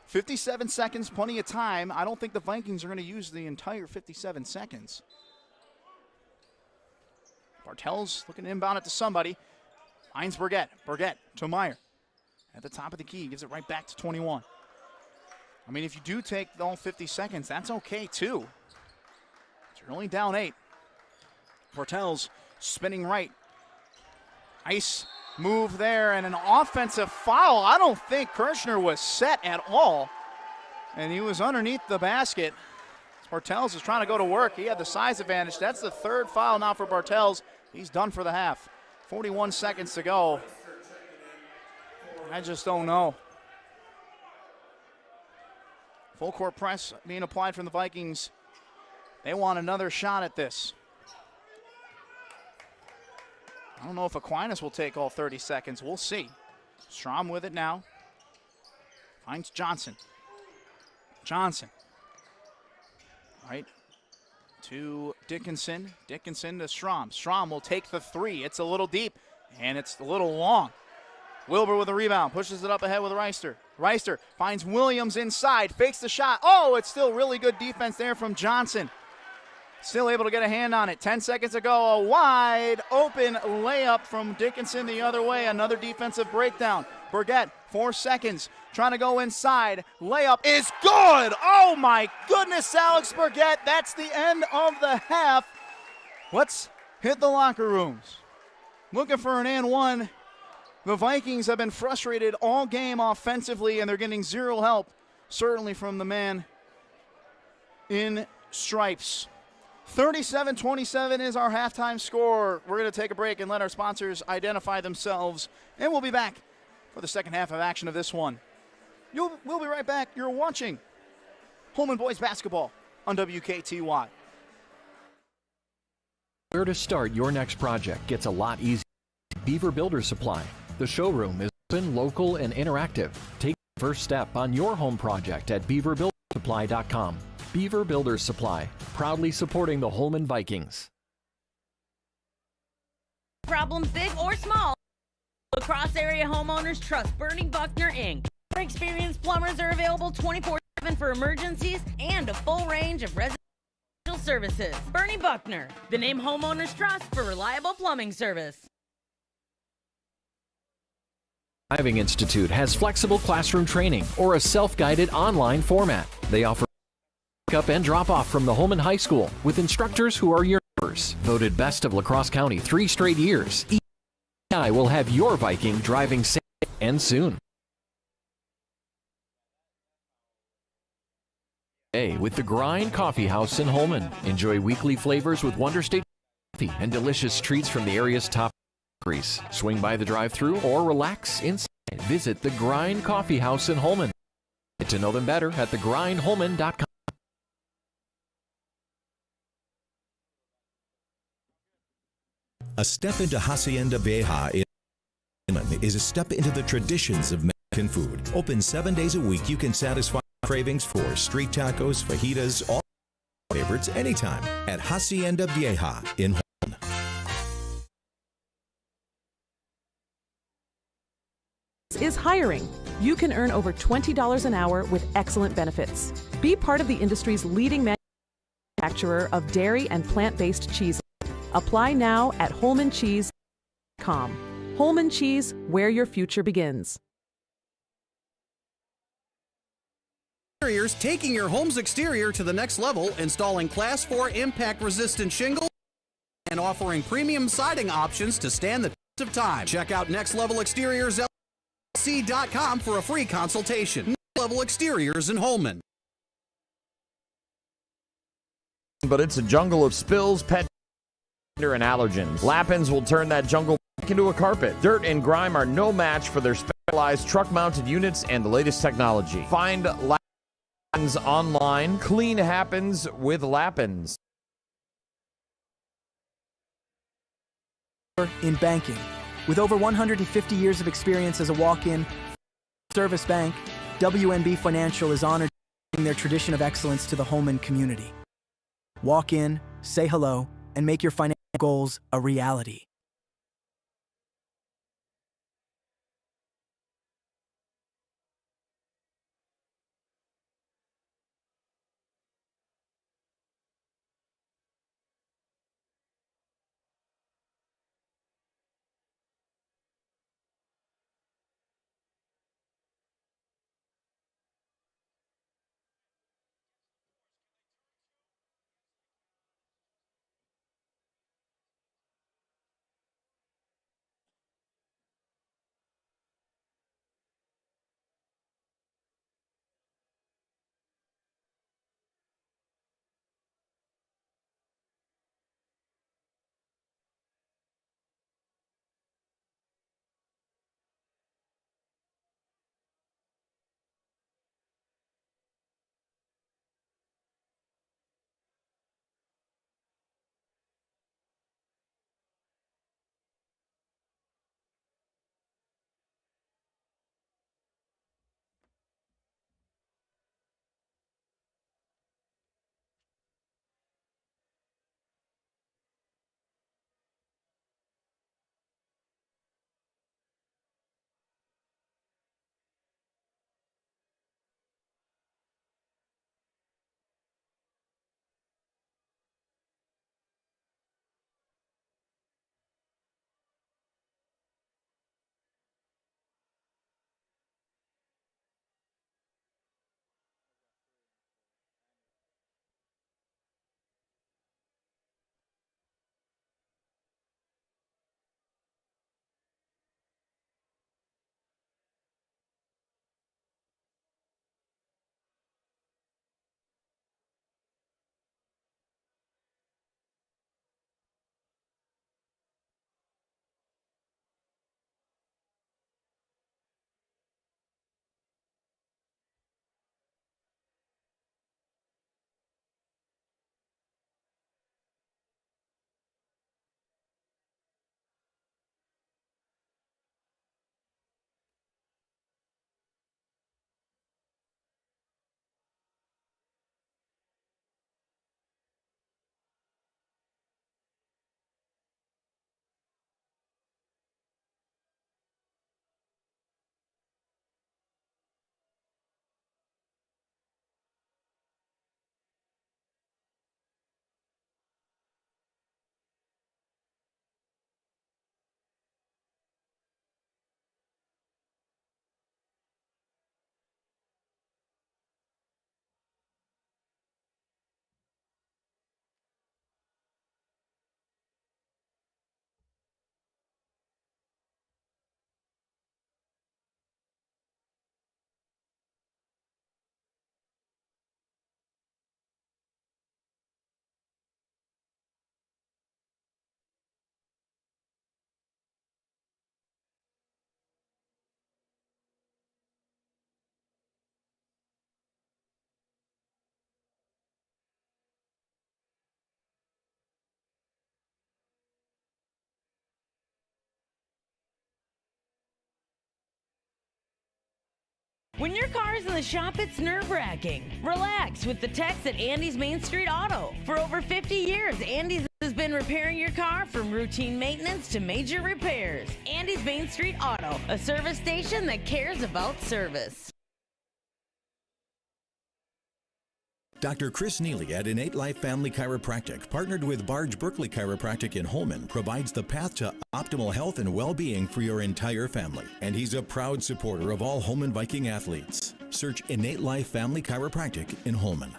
57 seconds, plenty of time. I don't think the Vikings are going to use the entire 57 seconds. Bartels looking to inbound it to somebody. Finds Burgett. Burgett to Meyer. At the top of the key, gives it right back to 21. I mean, if you do take all 50 seconds, that's okay too. You're only down 8. Bartels spinning right. Nice move there, and an offensive foul. I don't think Kirshner was set at all, and he was underneath the basket. Bartels is trying to go to work. He had the size advantage. That's the 3rd foul now for Bartels. He's done for the half. 41 seconds to go. I just don't know. Full court press being applied from the Vikings. They want another shot at this. I don't know if Aquinas will take all 30 seconds. We'll see. Strom with it now. Finds Johnson. Johnson. Right to Dickinson. Dickinson to Strom. Strom will take the 3. It's a little deep, and it's a little long. Wilbur with a rebound. Pushes it up ahead with Reister. Reister finds Williams inside. Fakes the shot. Oh, it's still really good defense there from Johnson. Still able to get a hand on it. 10 seconds to go. A wide open layup from Dickinson the other way. Another defensive breakdown. Burgett, 4 seconds. Trying to go inside. Layup is good. Oh, my goodness, Alex Burgett. That's the end of the half. Let's hit the locker rooms. Looking for an and one. The Vikings have been frustrated all game offensively, and they're getting zero help, certainly from the man in stripes. 37-27 is our halftime score. We're going to take a break and let our sponsors identify themselves, and we'll be back for the second half of action of this one. We'll be right back. You're watching Holmen Boys Basketball on WKTY. Where to start your next project gets a lot easier. Beaver Builder Supply. The showroom is open, local, and interactive. Take the first step on your home project at beaverbuildersupply.com. Beaver Builder Supply, proudly supporting the Holmen Vikings. Problems big or small, across area homeowners trust Bernie Buckner Inc. Our experienced plumbers are available 24/7 for emergencies and a full range of residential services. Bernie Buckner, the name homeowners trust for reliable plumbing service. Driving Institute has flexible classroom training or a self-guided online format. They offer pickup and drop-off from the Holmen High School with instructors who are your neighbors. Voted best of La Crosse County 3 straight years. EI will have your Viking driving safe and soon. With the Grind Coffee House in Holmen. Enjoy weekly flavors with Wonder State coffee and delicious treats from the area's top bakeries. Swing by the drive-thru or relax inside. Visit the Grind Coffee House in Holmen. Get to know them better at thegrindholmen.com. A step into Hacienda Vieja in Holmen is a step into the traditions of Mexican food. Open 7 days a week, you can satisfy cravings for street tacos, fajitas, all favorites anytime at Hacienda Vieja in Holmen. Is hiring. You can earn over $20 an hour with excellent benefits. Be part of the industry's leading manufacturer of dairy and plant-based cheese. Apply now at holmancheese.com. Holmen Cheese, where your future begins. Taking your home's exterior to the next level, installing Class 4 impact-resistant shingles and offering premium siding options to stand the test of time. Check out Next Level Exteriors LLC.com for a free consultation. Next Level Exteriors in Holmen. But it's a jungle of spills, pet and allergens. Lappins will turn that jungle back into a carpet. Dirt and grime are no match for their specialized truck-mounted units and the latest technology. Find Lappins online. Clean happens with Lappins. In banking. With over 150 years of experience as a walk-in service bank, WNB Financial is honored to bring their tradition of excellence to the Holmen community. Walk in, say hello, and make your financial goals a reality. When your car's in the shop, it's nerve-wracking. Relax with the techs at Andy's Main Street Auto. For over 50 years, Andy's has been repairing your car from routine maintenance to major repairs. Andy's Main Street Auto, a service station that cares about service. Dr. Chris Neely at Innate Life Family Chiropractic, partnered with Barge Berkeley Chiropractic in Holmen, provides the path to optimal health and well-being for your entire family. And he's a proud supporter of all Holmen Viking athletes. Search Innate Life Family Chiropractic in Holmen.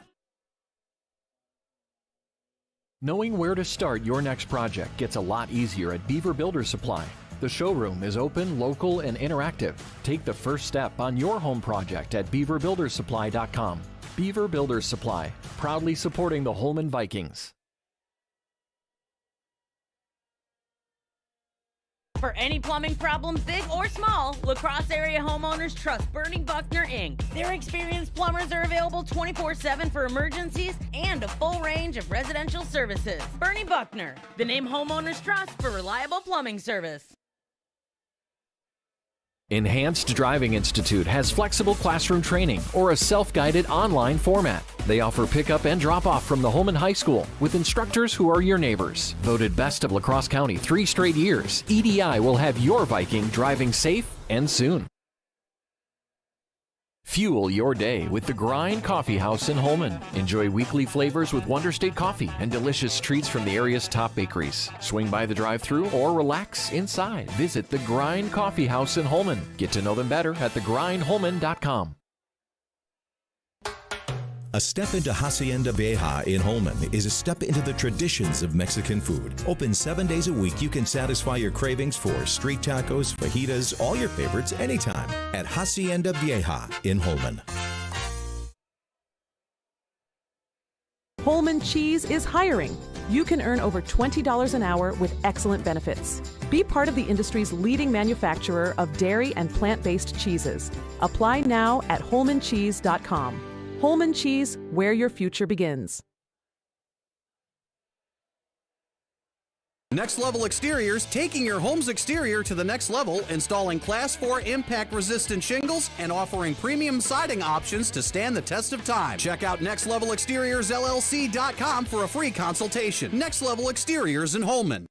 Knowing where to start your next project gets a lot easier at Beaver Builder Supply. The showroom is open, local, and interactive. Take the first step on your home project at beaverbuildersupply.com. Beaver Builder Supply, proudly supporting the Holmen Vikings. For any plumbing problems, big or small, La Crosse area homeowners trust Bernie Buckner, Inc. Their experienced plumbers are available 24/7 for emergencies and a full range of residential services. Bernie Buckner, the name homeowners trust for reliable plumbing service. Enhanced Driving Institute has flexible classroom training or a self-guided online format. They offer pickup and drop-off from the Holmen High School with instructors who are your neighbors. Voted best of La Crosse County 3 straight years, EDI will have your Viking driving safe and soon. Fuel your day with the Grind Coffee House in Holmen. Enjoy weekly flavors with Wonder State coffee and delicious treats from the area's top bakeries. Swing by the drive-thru or relax inside. Visit the Grind Coffee House in Holmen. Get to know them better at thegrindholmen.com. A step into Hacienda Vieja in Holmen is a step into the traditions of Mexican food. Open 7 days a week, you can satisfy your cravings for street tacos, fajitas, all your favorites anytime at Hacienda Vieja in Holmen. Holmen Cheese is hiring. You can earn over $20 an hour with excellent benefits. Be part of the industry's leading manufacturer of dairy and plant-based cheeses. Apply now at holmancheese.com. Holmen Cheese, where your future begins. Next Level Exteriors, taking your home's exterior to the next level, installing Class 4 impact-resistant shingles and offering premium siding options to stand the test of time. Check out nextlevelexteriorsllc.com for a free consultation. Next Level Exteriors in Holmen.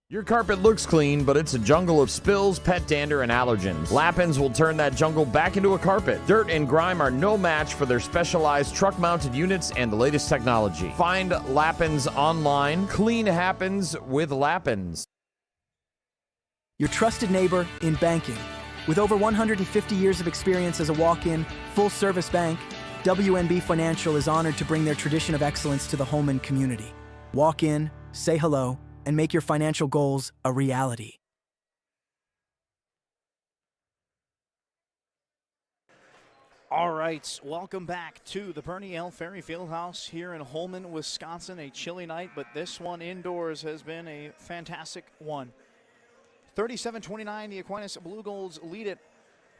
Your carpet looks clean, but it's a jungle of spills, pet dander, and allergens. Lappins will turn that jungle back into a carpet. Dirt and grime are no match for their specialized truck-mounted units and the latest technology. Find Lappins online. Clean happens with Lappins. Your trusted neighbor in banking. With over 150 years of experience as a walk-in, full-service bank, WNB Financial is honored to bring their tradition of excellence to the Holmen community. Walk in, say hello, and make your financial goals a reality. All right, welcome back to the Bernie L. Ferry Fieldhouse here in Holmen, Wisconsin. A chilly night, but this one indoors has been a fantastic one. 37-29, the Aquinas Blue Golds lead it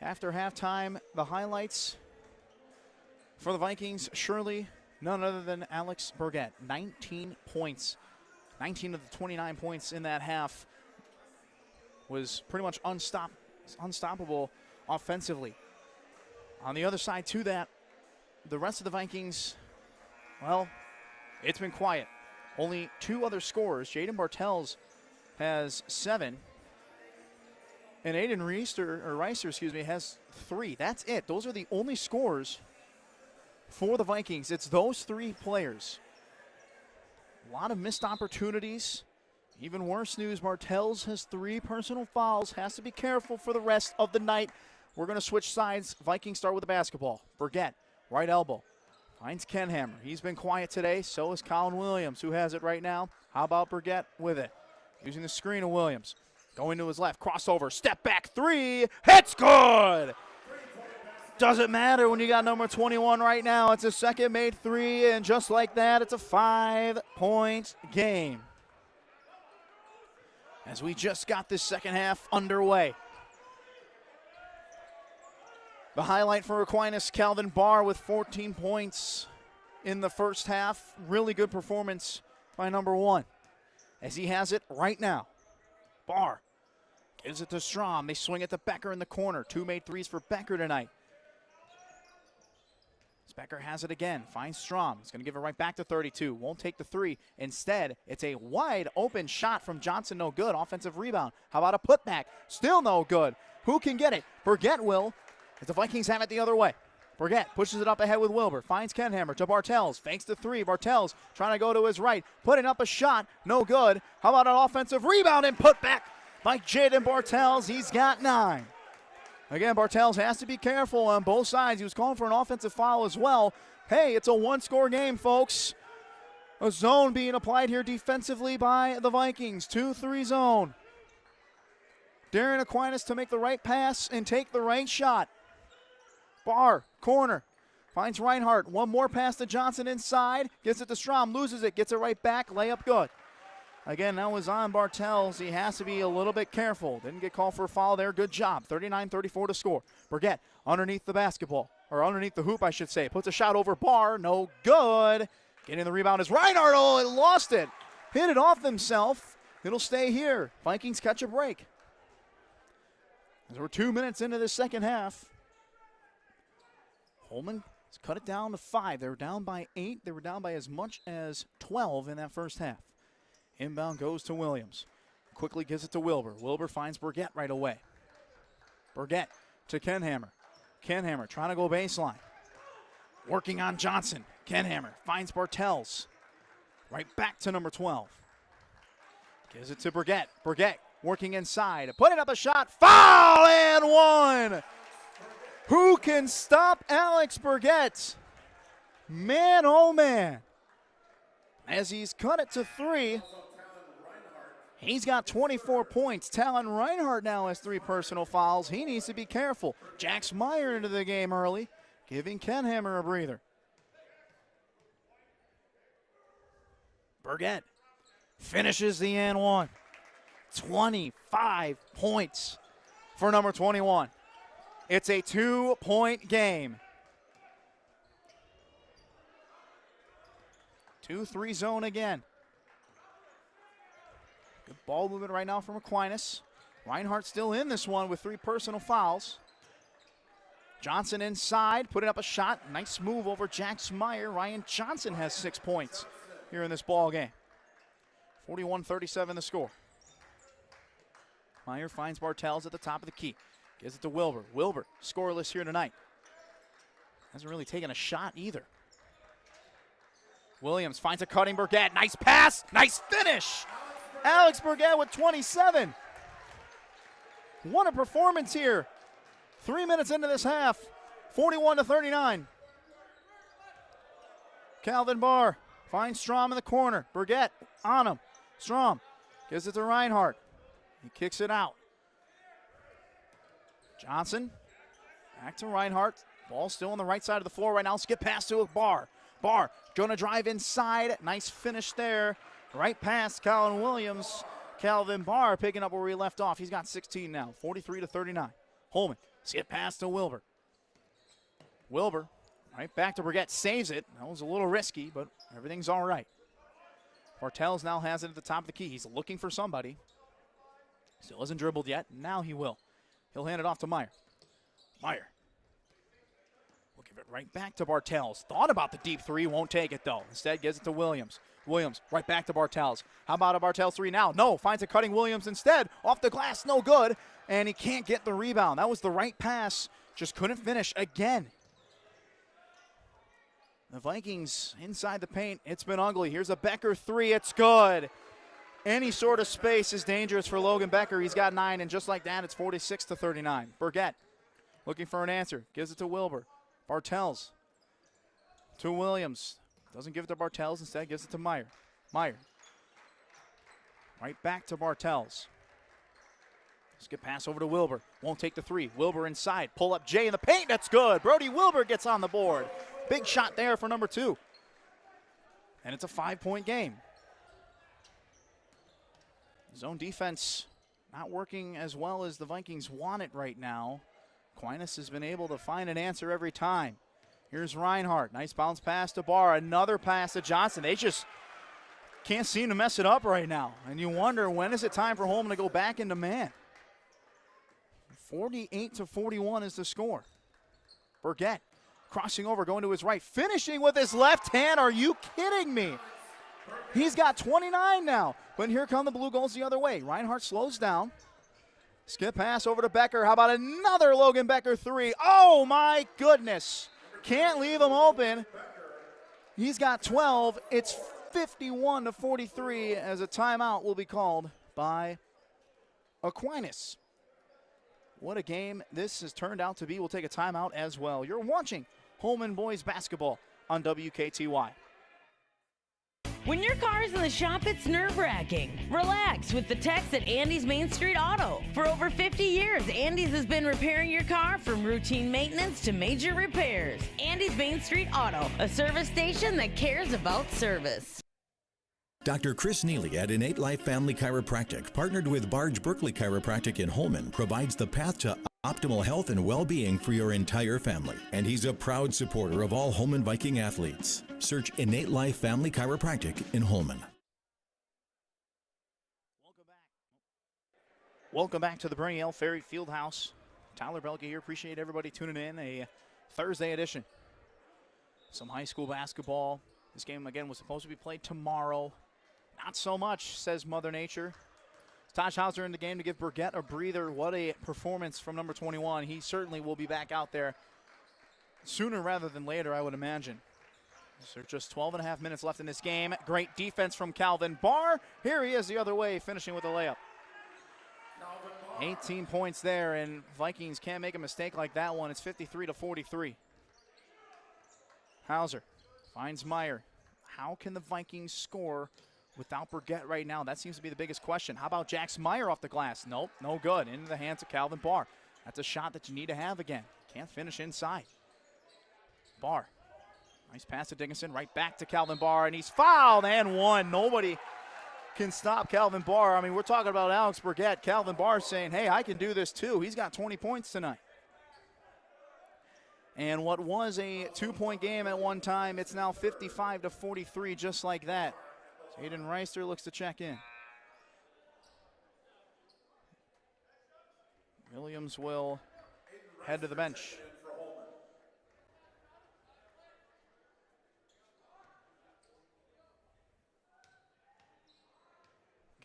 after halftime. The highlights for the Vikings, surely none other than Alex Burgett, 19 points. 19 of the 29 points in that half was pretty much unstoppable offensively. On the other side to that, the rest of the Vikings, well, it's been quiet. Only 2 other scorers. Jaden Bartels has 7. And Aiden Reister, has 3. That's it. Those are the only scores for the Vikings. It's those 3 players. A lot of missed opportunities. Even worse news, Bartels has 3 personal fouls. Has to be careful for the rest of the night. We're going to switch sides. Vikings start with the basketball. Burgett, right elbow. Finds Kenhammer. He's been quiet today. So is Colin Williams, who has it right now. How about Burgett with it? Using the screen of Williams. Going to his left. Crossover. Step back 3. Hits good! Doesn't matter when you got number 21 right now. It's a second made 3, and just like that, it's a 5-point game. As we just got this second half underway. The highlight for Aquinas, Calvin Barr with 14 points in the first half. Really good performance by number 1, as he has it right now. Barr Gives it to Strom. They swing it to Becker in the corner. 2 made threes for Becker tonight. Becker has it again. Finds Strom. He's going to give it right back to 32. Won't take the 3. Instead, it's a wide open shot from Johnson. No good. Offensive rebound. How about a putback? Still no good. Who can get it? Burgett will. As the Vikings have it the other way. Burgett pushes it up ahead with Wilbur. Finds Kenhammer to Bartels. Fakes the 3. Bartels trying to go to his right. Putting up a shot. No good. How about an offensive rebound and putback by Jaden Bartels? He's got 9. Again, Bartels has to be careful on both sides. He was calling for an offensive foul as well. Hey, it's a one-score game, folks. A zone being applied here defensively by the Vikings. 2-3 zone. Darren Aquinas to make the right pass and take the right shot. Barr, corner. Finds Reinhardt. One more pass to Johnson inside. Gets it to Strom. Loses it. Gets it right back. Layup good. Again, that was on Bartels. He has to be a little bit careful. Didn't get called for a foul there. Good job. 39-34 to score. Burgett underneath the basketball, or underneath the hoop, I should say. Puts a shot over Barr. No good. Getting the rebound is Reinhardt. Oh, it lost it. Hit it off himself. It'll stay here. Vikings catch a break. As we're 2 minutes into the second half. Holmen has cut it down to 5. They were down by 8. They were down by as much as 12 in that first half. Inbound goes to Williams. Quickly gives it to Wilbur. Wilbur finds Burgett right away. Burgett to Kenhammer. Kenhammer trying to go baseline. Working on Johnson. Kenhammer finds Bartels. Right back to number 12. Gives it to Burgett. Burgett working inside. Putting up a shot. Foul and 1. Who can stop Alex Burgett? Man, oh man. As he's cut it to 3. He's got 24 points. Talon Reinhardt now has 3 personal fouls. He needs to be careful. Jax Meyer into the game early, giving Kenhammer a breather. Burgett finishes the and 1. 25 points for number 21. It's a 2-point game. 2-3 zone again. Good ball movement right now from Aquinas. Reinhardt still in this one with 3 personal fouls. Johnson inside, putting up a shot. Nice move over Jax Meyer. Ryan Johnson has 6 points here in this ball game. 41-37 the score. Meyer finds Bartels at the top of the key. Gives it to Wilbur. Wilbur, scoreless here tonight. Hasn't really taken a shot either. Williams finds a cutting Burgett. Nice pass. Nice finish. Alex Burgett with 27. What a performance here. 3 minutes into this half. 41-39. Calvin Barr finds Strom in the corner. Burgett on him. Strom gives it to Reinhardt. He kicks it out. Johnson back to Reinhardt. Ball still on the right side of the floor right now. Skip pass to Barr. Barr going to drive inside. Nice finish there. Right past Colin Williams. Calvin Barr picking up where he left off. He's got 16 now. 43-39. Holmen. Skip pass to Wilbur. Wilbur right back to Burgett. Saves it. That was a little risky, but everything's all right. Bartels now has it at the top of the key. He's looking for somebody. Still hasn't dribbled yet. Now he will. He'll hand it off to Meyer. Meyer will give it right back to Bartels. Thought about the deep 3, won't take it though. Instead gives it to Williams. Williams right back to Bartels. How about a Bartels 3 now? No, finds a cutting Williams instead. Off the glass, no good. And he can't get the rebound. That was the right pass. Just couldn't finish again. The Vikings inside the paint. It's been ugly. Here's a Becker 3. It's good. Any sort of space is dangerous for Logan Becker. He's got 9, and just like that, it's 46-39. Burgett looking for an answer. Gives it to Wilbur. Bartels to Williams. Doesn't give it to Bartels. Instead, gives it to Meyer. Meyer. Right back to Bartels. Skip pass over to Wilbur. Won't take the 3. Wilbur inside. Pull up Jay in the paint. That's good. Brody Wilbur gets on the board. Big shot there for number 2. And it's a 5-point game. Zone defense not working as well as the Vikings want it right now. Aquinas has been able to find an answer every time. Here's Reinhardt. Nice bounce pass to Barr. Another pass to Johnson. They just can't seem to mess it up right now. And you wonder, when is it time for Holmen to go back into man? 48-41 is the score. Burgett crossing over, going to his right, finishing with his left hand. Are you kidding me? He's got 29 now. But here come the Blue Goals the other way. Reinhardt slows down. Skip pass over to Becker. How about another Logan Becker three? Oh, my goodness. Can't leave him open. He's got 12. It's 51-43 as a timeout will be called by Aquinas. What a game this has turned out to be. We'll take a timeout as well. You're watching Holmen Boys Basketball on WKTY. When your car's in the shop, it's nerve-wracking. Relax with the techs at Andy's Main Street Auto. For over 50 years, Andy's has been repairing your car from routine maintenance to major repairs. Andy's Main Street Auto, a service station that cares about service. Dr. Chris Neely at Innate Life Family Chiropractic, partnered with Barge Berkeley Chiropractic in Holmen, provides the path to optimal health and well-being for your entire family. And he's a proud supporter of all Holmen Viking athletes. Search Innate Life Family Chiropractic in Holmen. Welcome back to the Bernie L. Ferry Fieldhouse. Tyler Belke here. Appreciate everybody tuning in. A Thursday edition. Some high school basketball. This game, again, was supposed to be played tomorrow. Not so much, says Mother Nature. Taj Hauser in the game to give Burgett a breather. What a performance from number 21. He certainly will be back out there sooner rather than later, I would imagine. There's just 12.5 minutes left in this game. Great defense from Calvin Barr. Here he is the other way, finishing with a layup. 18 points there, and Vikings can't make a mistake like that one. It's 53-43. Hauser finds Meyer. How can the Vikings score without Burgett right now? That seems to be the biggest question. How about Jax Meyer off the glass? Nope, no good. Into the hands of Calvin Barr. That's a shot that you need to have again. Can't finish inside. Barr. Nice pass to Dickinson. Right back to Calvin Barr, and he's fouled and one. Nobody can stop Calvin Barr. I mean, we're talking about Alex Burgett. Calvin Barr saying, hey, I can do this too. He's got 20 points tonight. And what was a two-point game at one time, it's now 55-43, just like that. Aiden Reister looks to check in. Williams will head to the bench.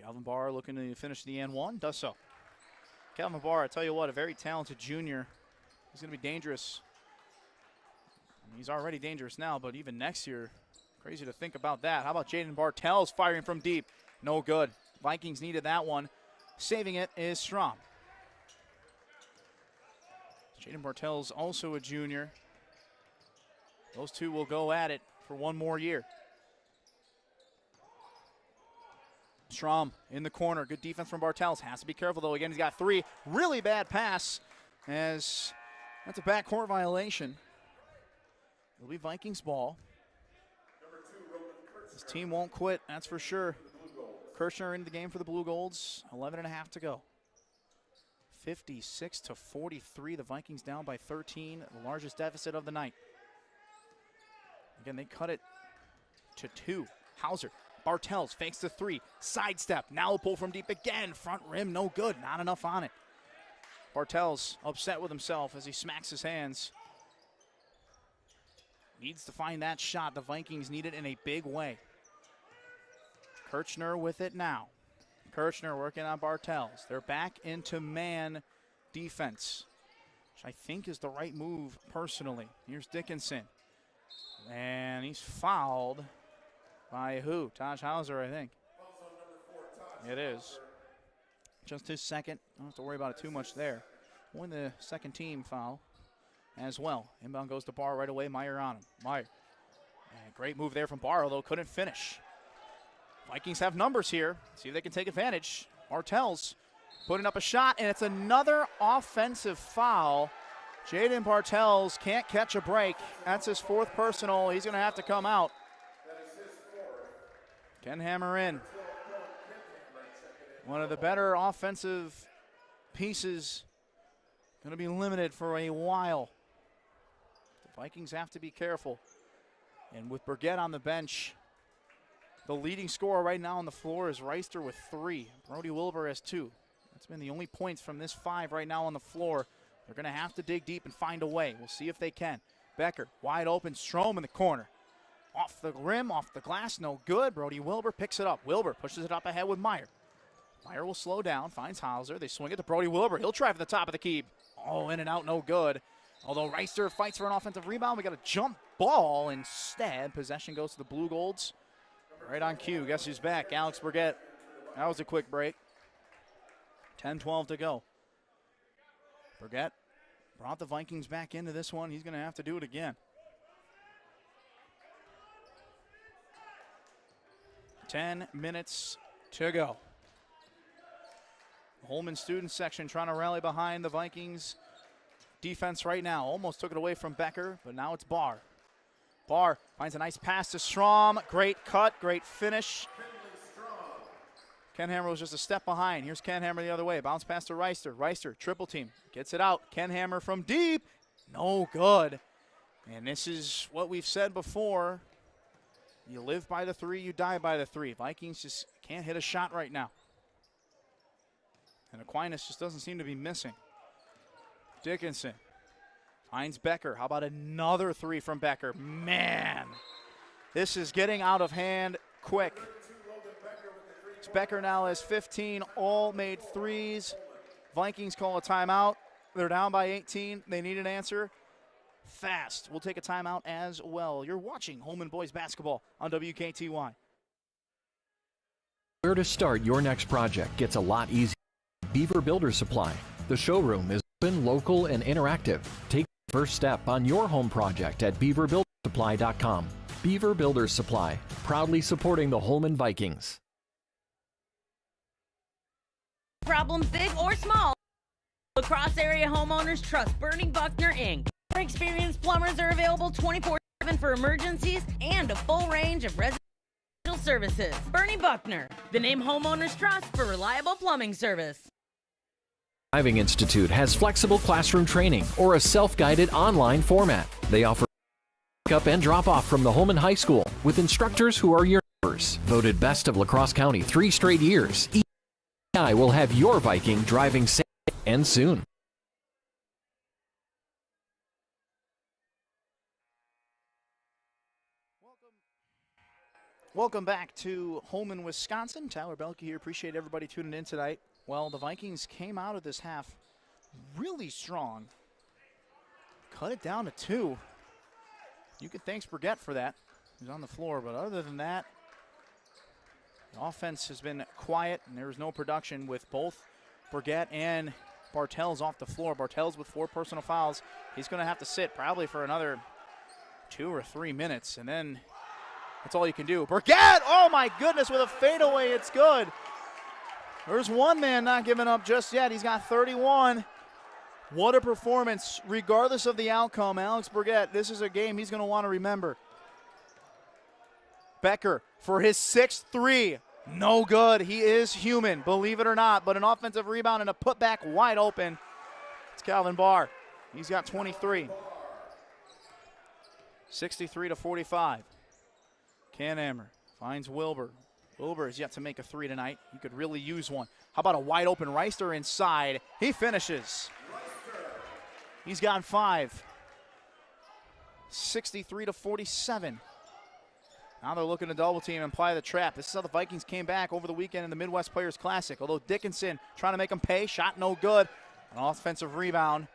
Calvin Barr looking to finish the N1, does so. Calvin Barr, I tell you what, a very talented junior. He's going to be dangerous. He's already dangerous now, but even next year, crazy to think about that. How about Jaden Bartels firing from deep? No good. Vikings needed that one. Saving it is Strom. Jaden Bartels also a junior. Those two will go at it for one more year. Strom in the corner. Good defense from Bartels. Has to be careful, though. Again, he's got three. Really bad pass, as that's a backcourt violation. It'll be Vikings ball. This team won't quit, that's for sure. Kirshner in the game for the Blue Golds. 11.5 to go. 56-43. The Vikings down by 13. The largest deficit of the night. Again, they cut it to 2. Hauser. Bartels fakes the 3. Sidestep. Now a pull from deep again. Front rim, no good. Not enough on it. Bartels upset with himself as he smacks his hands. Needs to find that shot. The Vikings need it in a big way. Kirchner with it now. Kirchner working on Bartels. They're back into man defense, which I think is the right move personally. Here's Dickinson. And he's fouled by who? Taj Hauser, I think. It is. Just his second. Don't have to worry about it too much there. Only the second team foul as well. Inbound goes to Barr right away. Meyer on him. Meyer. And great move there from Barr, although couldn't finish. Vikings have numbers here. See if they can take advantage. Bartels putting up a shot, and it's another offensive foul. Jaden Bartels can't catch a break. That's his 4th personal. He's going to have to come out. Ken Hammer in. One of the better offensive pieces. Going to be limited for a while. The Vikings have to be careful. And with Burgett on the bench, the leading scorer right now on the floor is Reister with 3. Brody Wilbur has 2. That's been the only points from this 5 right now on the floor. They're going to have to dig deep and find a way. We'll see if they can. Becker, wide open. Strom in the corner. Off the rim, off the glass, no good. Brody Wilbur picks it up. Wilbur pushes it up ahead with Meyer. Meyer will slow down, finds Hauser. They swing it to Brody Wilbur. He'll try for the top of the key. Oh, in and out, no good. Although Reister fights for an offensive rebound, we got a jump ball instead. Possession goes to the Blue Golds. Right on cue. Guess who's back? Alex Burgett. That was a quick break. 10-12 to go. Burgett brought the Vikings back into this one. He's going to have to do it again. 10 minutes to go. Holmen student section trying to rally behind the Vikings defense right now. Almost took it away from Becker, but now it's Barr. Barr finds a nice pass to Strom. Great cut, great finish. Ken Hammer was just a step behind. Here's Ken Hammer the other way. Bounce pass to Reister. Reister, triple team. Gets it out. Ken Hammer from deep. No good. And this is what we've said before. You live by the 3, you die by the 3. Vikings just can't hit a shot right now. And Aquinas just doesn't seem to be missing. Dickinson finds Becker. How about another 3 from Becker? Man, this is getting out of hand quick. Becker now has 15, all made 3s. Vikings call a timeout. They're down by 18. They need an answer fast. We'll take a timeout as well. You're watching Holmen Boys Basketball on WKTY. Where to start your next project gets a lot easier. Beaver Builder Supply. The showroom is open, local, and interactive. Take the first step on your home project at beaverbuildersupply.com. Beaver Builder Supply, proudly supporting the Holmen Vikings. Problems big or small, across area homeowners trust Bernie Buckner Inc. Our experienced plumbers are available 24/7 for emergencies and a full range of residential services. Bernie Buckner, the name homeowners trust for reliable plumbing service. Driving Institute has flexible classroom training or a self-guided online format. They offer pick-up and drop-off from the Holmen High School with instructors who are your neighbors. Voted best of La Crosse County 3 straight years. I will have your Viking driving safe and soon. Welcome back to Holmen, Wisconsin. Tyler Belke here. Appreciate everybody tuning in tonight. Well, the Vikings came out of this half really strong. Cut it down to 2. You can thank Burgett for that. He's on the floor, but other than that, the offense has been quiet, and there was no production with both Burgett and Bartels off the floor. Bartels with 4 personal fouls. He's going to have to sit probably for another 2 or 3 minutes, and then that's all you can do. Burgett, oh my goodness, with a fadeaway, it's good. There's one man not giving up just yet. He's got 31. What a performance, regardless of the outcome. Alex Burgett, this is a game he's going to want to remember. Becker for his 6th 3. No good. He is human, believe it or not. But an offensive rebound and a putback wide open. It's Calvin Barr. He's got 23. 63-45. Canhammer finds Wilbur. Wilbur is yet to make a 3 tonight. He could really use one. How about a wide open Reister inside? He finishes. He's got 5. 63-47. Now they're looking to double team and apply the trap. This is how the Vikings came back over the weekend in the Midwest Players Classic. Although Dickinson trying to make them pay. Shot no good. An offensive rebound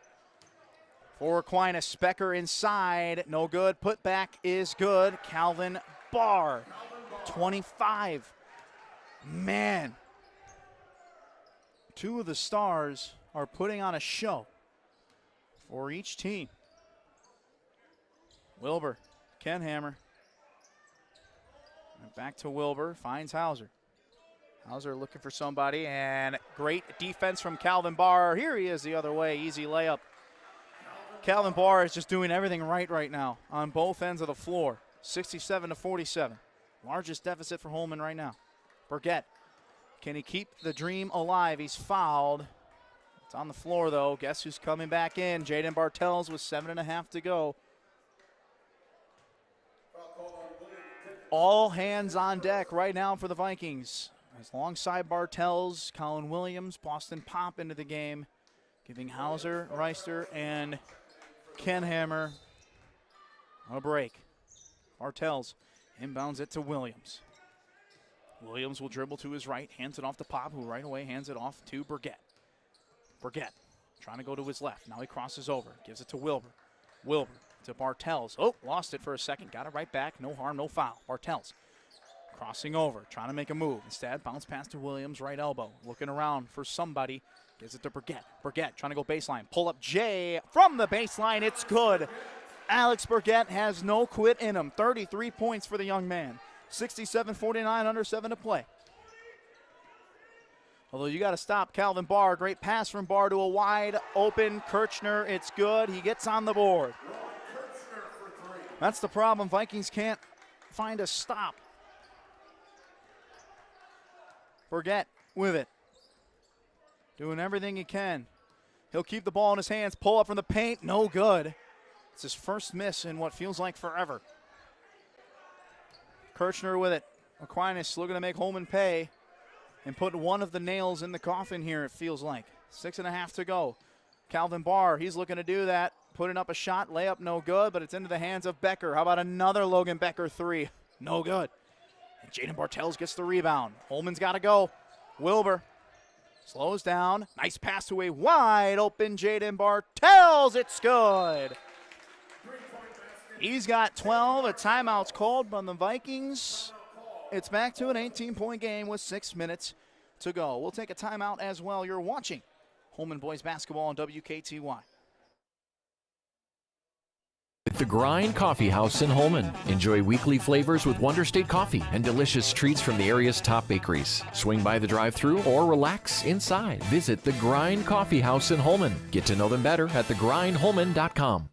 for Aquinas. Becker inside. No good. Putback is good. Calvin Barr. 25. Man. 2 of the stars are putting on a show for each team. Wilbur. Kenhammer. Back to Wilbur, finds Hauser. Hauser looking for somebody, and great defense from Calvin Barr. Here he is the other way, easy layup. Calvin Barr is just doing everything right now on both ends of the floor. 67-47, largest deficit for Holmen right now. Burgett, can he keep the dream alive? He's fouled. It's on the floor though. Guess who's coming back in? Jaden Bartels with 7.5 to go. All hands on deck right now for the Vikings. as alongside Bartels, Colin Williams, Boston Pop into the game, giving Hauser, Reister, and Kenhammer a break. Bartels inbounds it to Williams. Williams will dribble to his right, hands it off to Pop, who right away hands it off to Burgett. Burgett trying to go to his left. Now he crosses over, gives it to Wilbur. Wilbur to Bartels. Oh, lost it for a second, got it right back. No harm, no foul. Bartels crossing over, trying to make a move. Instead, bounce pass to Williams, right elbow. Looking around for somebody. Gives it to Burgett. Burgett trying to go baseline. Pull up Jay from the baseline. It's good. Alex Burgett has no quit in him. 33 points for the young man. 67-49, under 7 to play. Although you got to stop Calvin Barr. Great pass from Barr to a wide open Kirchner. It's good. He gets on the board. That's the problem. Vikings can't find a stop. Burgett with it. Doing everything he can. He'll keep the ball in his hands. Pull up from the paint. No good. It's his first miss in what feels like forever. Kirchner with it. Aquinas looking to make Holmen pay and put one of the nails in the coffin here, it feels like. 6.5 to go. Calvin Barr, he's looking to do that. Putting up a shot, layup, no good, but it's into the hands of Becker. How about another Logan Becker three? No good. And Jaden Bartels gets the rebound. Holman's got to go. Wilbur slows down. Nice pass to a wide open Jaden Bartels. It's good. He's got 12. A timeout's called by the Vikings. It's back to an 18-point game with 6 minutes to go. We'll take a timeout as well. You're watching Holmen Boys Basketball on WKTY. At the Grind Coffee House in Holmen. Enjoy weekly flavors with Wonder State Coffee and delicious treats from the area's top bakeries. Swing by the drive-thru or relax inside. Visit the Grind Coffee House in Holmen. Get to know them better at thegrindholmen.com.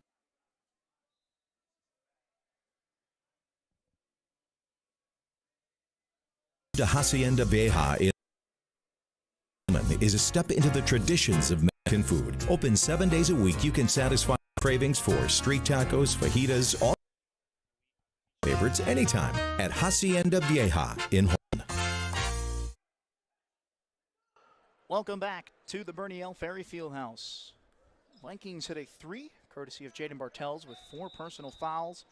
The Hacienda Vieja in Holmen is a step into the traditions of Mexican food. Open 7 days a week, you can satisfy cravings for street tacos, fajitas, all favorites anytime at Hacienda Vieja in Holmen. Welcome back to the Bernie L. Ferry Fieldhouse. Vikings hit a three, courtesy of Jaden Bartels with 4 personal fouls.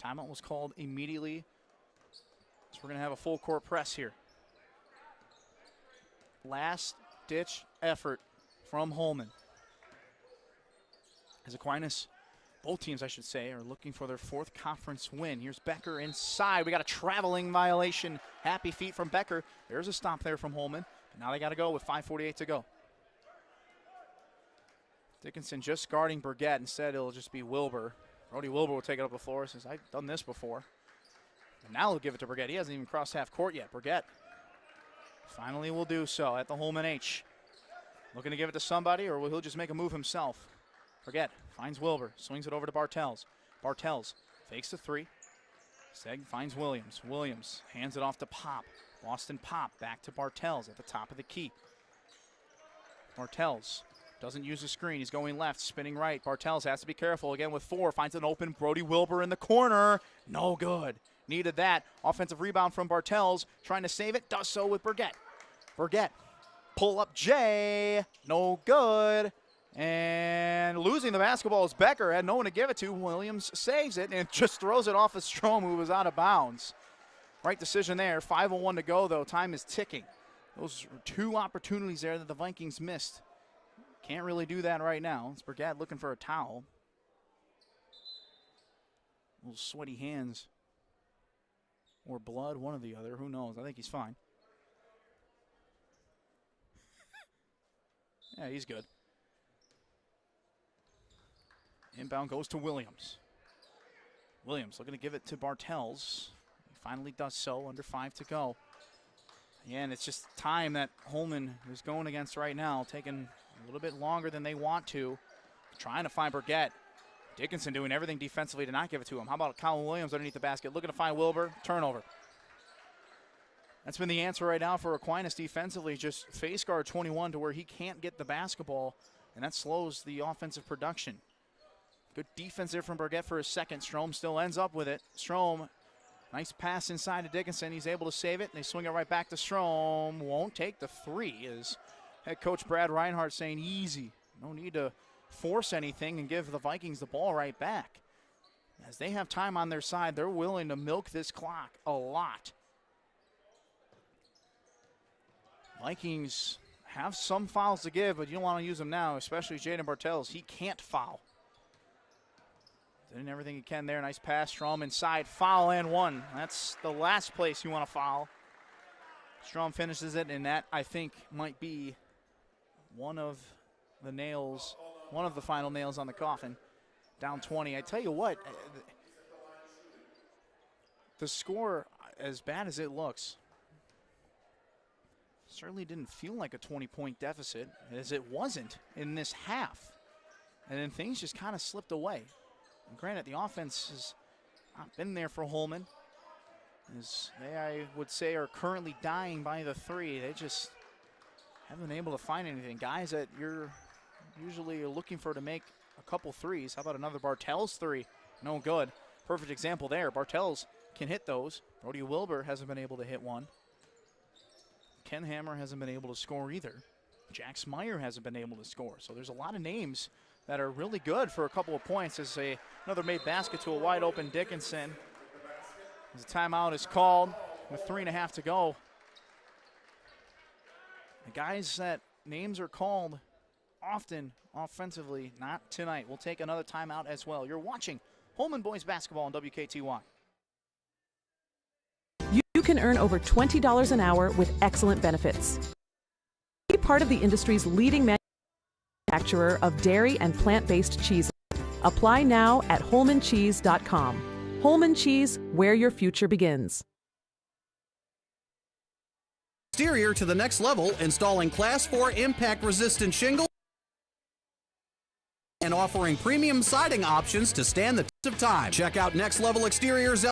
Timeout was called immediately. So we're going to have a full court press here. Last ditch effort from Holmen. As Aquinas, both teams I should say, are looking for their 4th conference win. Here's Becker inside. We got a traveling violation. Happy feet from Becker. There's a stop there from Holmen. But now they got to go with 5:48 to go. Dickinson just guarding Burgett. Instead, it'll just be Wilbur. Brody Wilbur will take it up the floor. Says, I've done this before. And now he'll give it to Burgett. He hasn't even crossed half court yet. Burgett finally will do so at the Holmen H. Looking to give it to somebody, or will he just make a move himself? Burgett finds Wilbur, swings it over to Bartels. Bartels fakes the three. Seg finds Williams. Williams hands it off to Pop. Boston Pop back to Bartels at the top of the key. Bartels doesn't use the screen. He's going left, spinning right. Bartels has to be careful again with 4. Finds an open Brody Wilbur in the corner. No good. Needed that. Offensive rebound from Bartels. Trying to save it. Does so with Burgett. Burgett. Pull up Jay. No good. And losing the basketball is Becker. Had no one to give it to. Williams saves it and just throws it off of Strom, who was out of bounds. Right decision there. 5:01 to go, though. Time is ticking. Those were 2 opportunities there that the Vikings missed. Can't really do that right now. It's Burgett looking for a towel. Little sweaty hands. Or blood, one or the other. Who knows? I think he's fine. Yeah, he's good. Inbound goes to Williams. Williams looking to give it to Bartels. He finally does so, under 5 to go. Again, it's just time that Holmen is going against right now, taking a little bit longer than they want to. Trying to find Burgett. Dickinson doing everything defensively to not give it to him. How about Colin Williams underneath the basket? Looking to find Wilbur. Turnover. That's been the answer right now for Aquinas defensively. Just face guard 21 to where he can't get the basketball, and that slows the offensive production. Good defense there from Burgett for a second. Strom still ends up with it. Strom Nice pass inside to Dickinson. He's able to save it, and they swing it right back to Strom. Won't take the three, as head coach Brad Reinhardt saying easy. No need to force anything and give the Vikings the ball right back. As they have time on their side, they're willing to milk this clock a lot. Vikings have some fouls to give, but you don't want to use them now, especially Jaden Bartels. He can't foul. Doing everything he can there. Nice pass. Strom inside. Foul and one. That's the last place you want to foul. Strom finishes it, and that, I think, might be one of the nails, one of the final nails on the coffin. Down 20. I tell you what, the score, as bad as it looks, certainly didn't feel like a 20-point deficit, as it wasn't in this half. And then things just kind of slipped away. And granted, the offense has not been there for Holmen, as they, I would say, are currently dying by the three. They just haven't been able to find anything. Guys that you're usually looking for to make a couple threes. How about another Bartels three? No good. Perfect example there. Bartels can hit those. Brody Wilbur hasn't been able to hit one. Ken Hammer hasn't been able to score either. Jack Smyer hasn't been able to score. So there's a lot of names that are really good for a couple of points. As another made basket to a wide open Dickinson. As a timeout is called with 3.5 to go. The guys that names are called often offensively, not tonight. We'll take another timeout as well. You're watching Holmen Boys Basketball on WKTY. You can earn over $20 an hour with excellent benefits. Be part of the industry's leading manufacturer of dairy and plant-based cheeses. Apply now at holmancheese.com. Holmen Cheese, where your future begins. Exterior to the next level, installing Class 4 impact-resistant shingles and offering premium siding options to stand the test of time. Check out Next Level Exteriors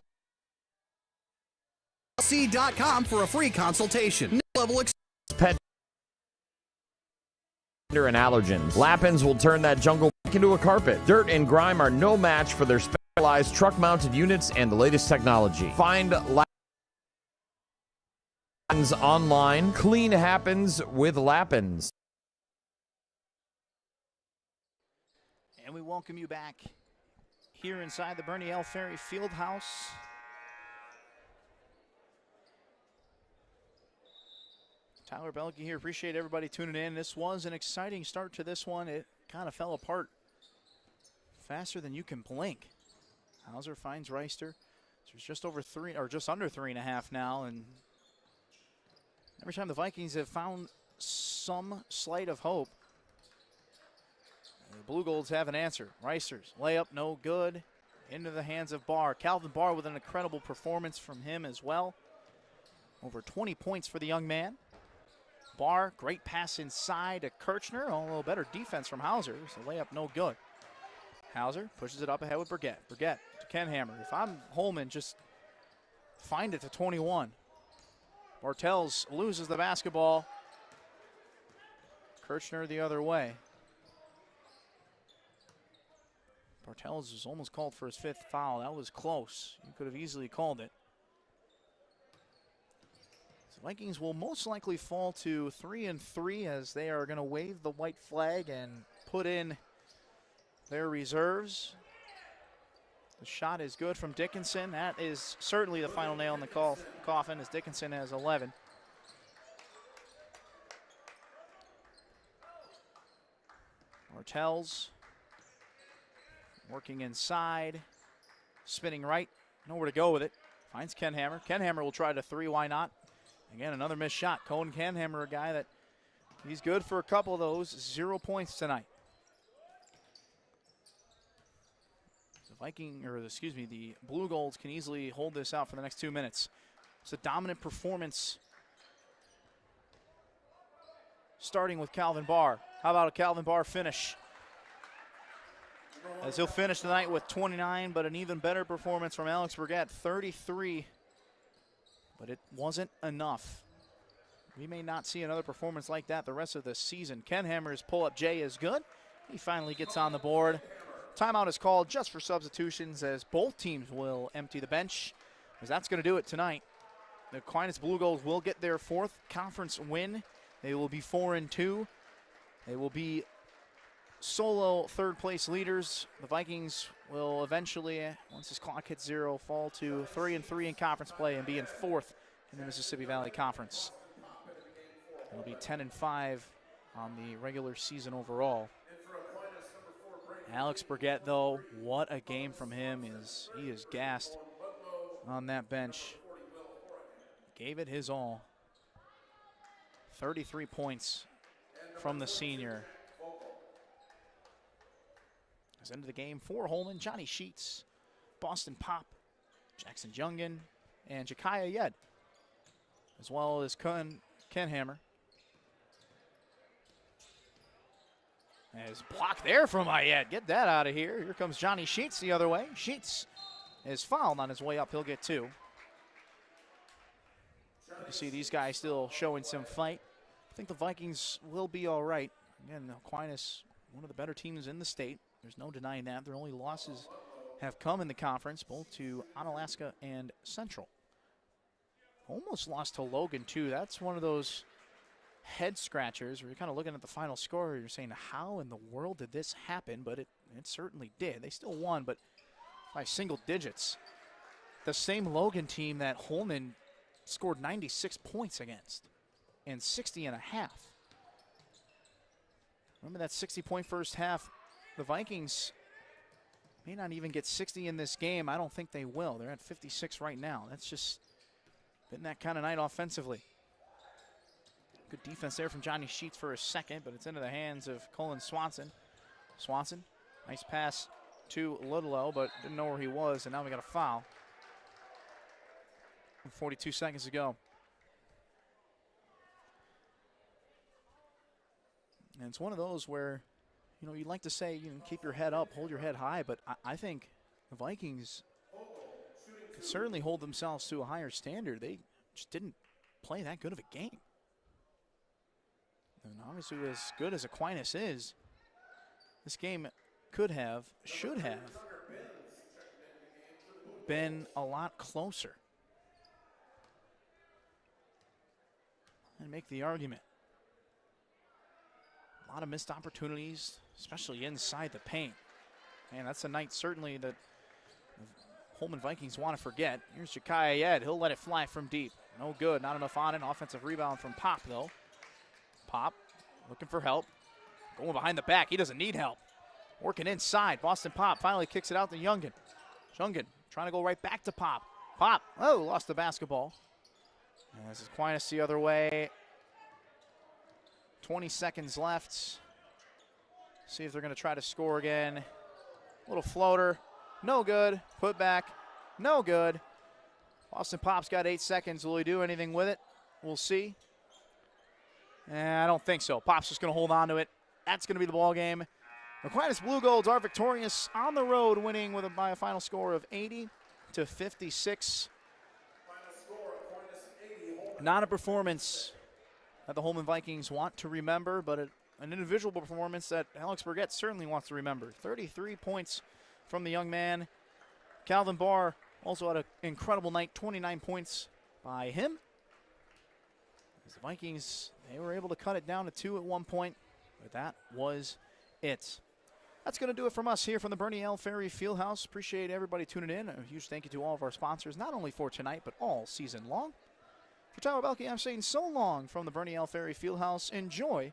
LLC.com for a free consultation. Next Level Pet and allergens. Lappins will turn that jungle into a carpet. Dirt and grime are no match for their specialized truck-mounted units and the latest technology. Find Lappins online. Clean happens with Lappins. And we welcome you back here inside the Bernie L. Ferry Fieldhouse. Tyler Belke here. Appreciate everybody tuning in. This was an exciting start to this one. It kind of fell apart faster than you can blink. Hauser finds Reister. There's just over three, or just under 3.5 now. And every time the Vikings have found some slight of hope, the Blue Golds have an answer. Reister's layup, no good. Into the hands of Barr. Calvin Barr with an incredible performance from him as well. Over 20 points for the young man. Barr, great pass inside to Kirchner. A little better defense from Hauser. So layup no good. Hauser pushes it up ahead with Burgett. Burgett to Ken Hammer. If I'm Holmen, just find it to 21. Bartels loses the basketball. Kirchner the other way. Bartels was almost called for his 5th foul. That was close. You could have easily called it. The Vikings will most likely fall to 3-3 as they are going to wave the white flag and put in their reserves. The shot is good from Dickinson. That is certainly the final nail in the coffin, as Dickinson has 11. Bartels working inside, spinning right, nowhere to go with it. Finds Ken Hammer. Ken Hammer will try to three, why not? Again, another missed shot. Cohen Ken Hammer, a guy that he's good for a couple of those. 0 points tonight. The Blue Golds can easily hold this out for the next 2 minutes. It's a dominant performance starting with Calvin Barr. How about a Calvin Barr finish? As he'll finish tonight with 29, but an even better performance from Alex Burgett, 33. But it wasn't enough. We may not see another performance like that the rest of the season. Ken Hammer's pull-up J is good. He finally gets on the board. Timeout is called just for substitutions, as both teams will empty the bench. because that's going to do it tonight. The Aquinas Blue Gold will get their 4th conference win. They will be 4-2. They will be solo 3rd-place leaders. The Vikings will eventually, once this clock hits 0, fall to 3-3 in conference play and be in 4th in the Mississippi Valley Conference. It'll be 10-5 on the regular season overall. Alex Burgett, though, what a game from him. He is gassed on that bench. Gave it his all. 33 points from the senior. As end of the game for Holmen, Johnny Sheets, Boston Pop, Jackson Jungen, and Jekiah Yed, as well as Ken Hammer. As blocked there from Ayed. Get that out of here. Here comes Johnny Sheets the other way. Sheets is fouled on his way up. He'll get 2. You see these guys still showing some fight. I think the Vikings will be all right. Again, Aquinas, one of the better teams in the state. There's no denying that. Their only losses have come in the conference, both to Onalaska and Central. Almost lost to Logan, too. That's one of those head scratchers where you're kind of looking at the final score. You're saying, how in the world did this happen? But it certainly did. They still won, but by single digits. The same Logan team that Holmen scored 96 points against and 60.5. Remember that 60-point first half? The Vikings may not even get 60 in this game. I don't think they will. They're at 56 right now. That's just been that kind of night offensively. Good defense there from Johnny Sheets for a second, but it's into the hands of Colin Swanson. Swanson, nice pass to Ludlow, but didn't know where he was, and now we got a foul. 42 seconds to go. And it's one of those where, you know, you'd like to say, you know, keep your head up, hold your head high, but I think the Vikings could certainly hold themselves to a higher standard. They just didn't play that good of a game. And obviously, as good as Aquinas is, this game could have, should have been a lot closer. And make the argument. A lot of missed opportunities, especially inside the paint. Man, that's a night certainly that the Holmen Vikings want to forget. Here's Jekiah Yed. He'll let it fly from deep. No good. Not enough on it. Offensive rebound from Pop, though. Pop looking for help. Going behind the back. He doesn't need help. Working inside. Boston Pop finally kicks it out to Jungen. Jungen trying to go right back to Pop. Pop. Oh, lost the basketball. As Aquinas the other way. 20 seconds left. See if they're going to try to score again. Little floater. No good. Put back. No good. Boston Pop's got 8 seconds. Will he do anything with it? We'll see. I don't think so. Pop's just going to hold on to it. That's going to be the ball game. Aquinas Blue Golds are victorious on the road, winning by a final score of 80-56. Not a performance that the Holmen Vikings want to remember, but an individual performance that Alex Burgett certainly wants to remember. 33 points from the young man. Calvin Barr also had an incredible night, 29 points by him. As the Vikings, they were able to cut it down to 2 at one point, but that was it. That's going to do it from us here from the Bernie L. Ferry Fieldhouse. Appreciate everybody tuning in. A huge thank you to all of our sponsors, not only for tonight, but all season long. For Tyler Belke, I'm saying so long from the Bernie L. Ferry Fieldhouse. Enjoy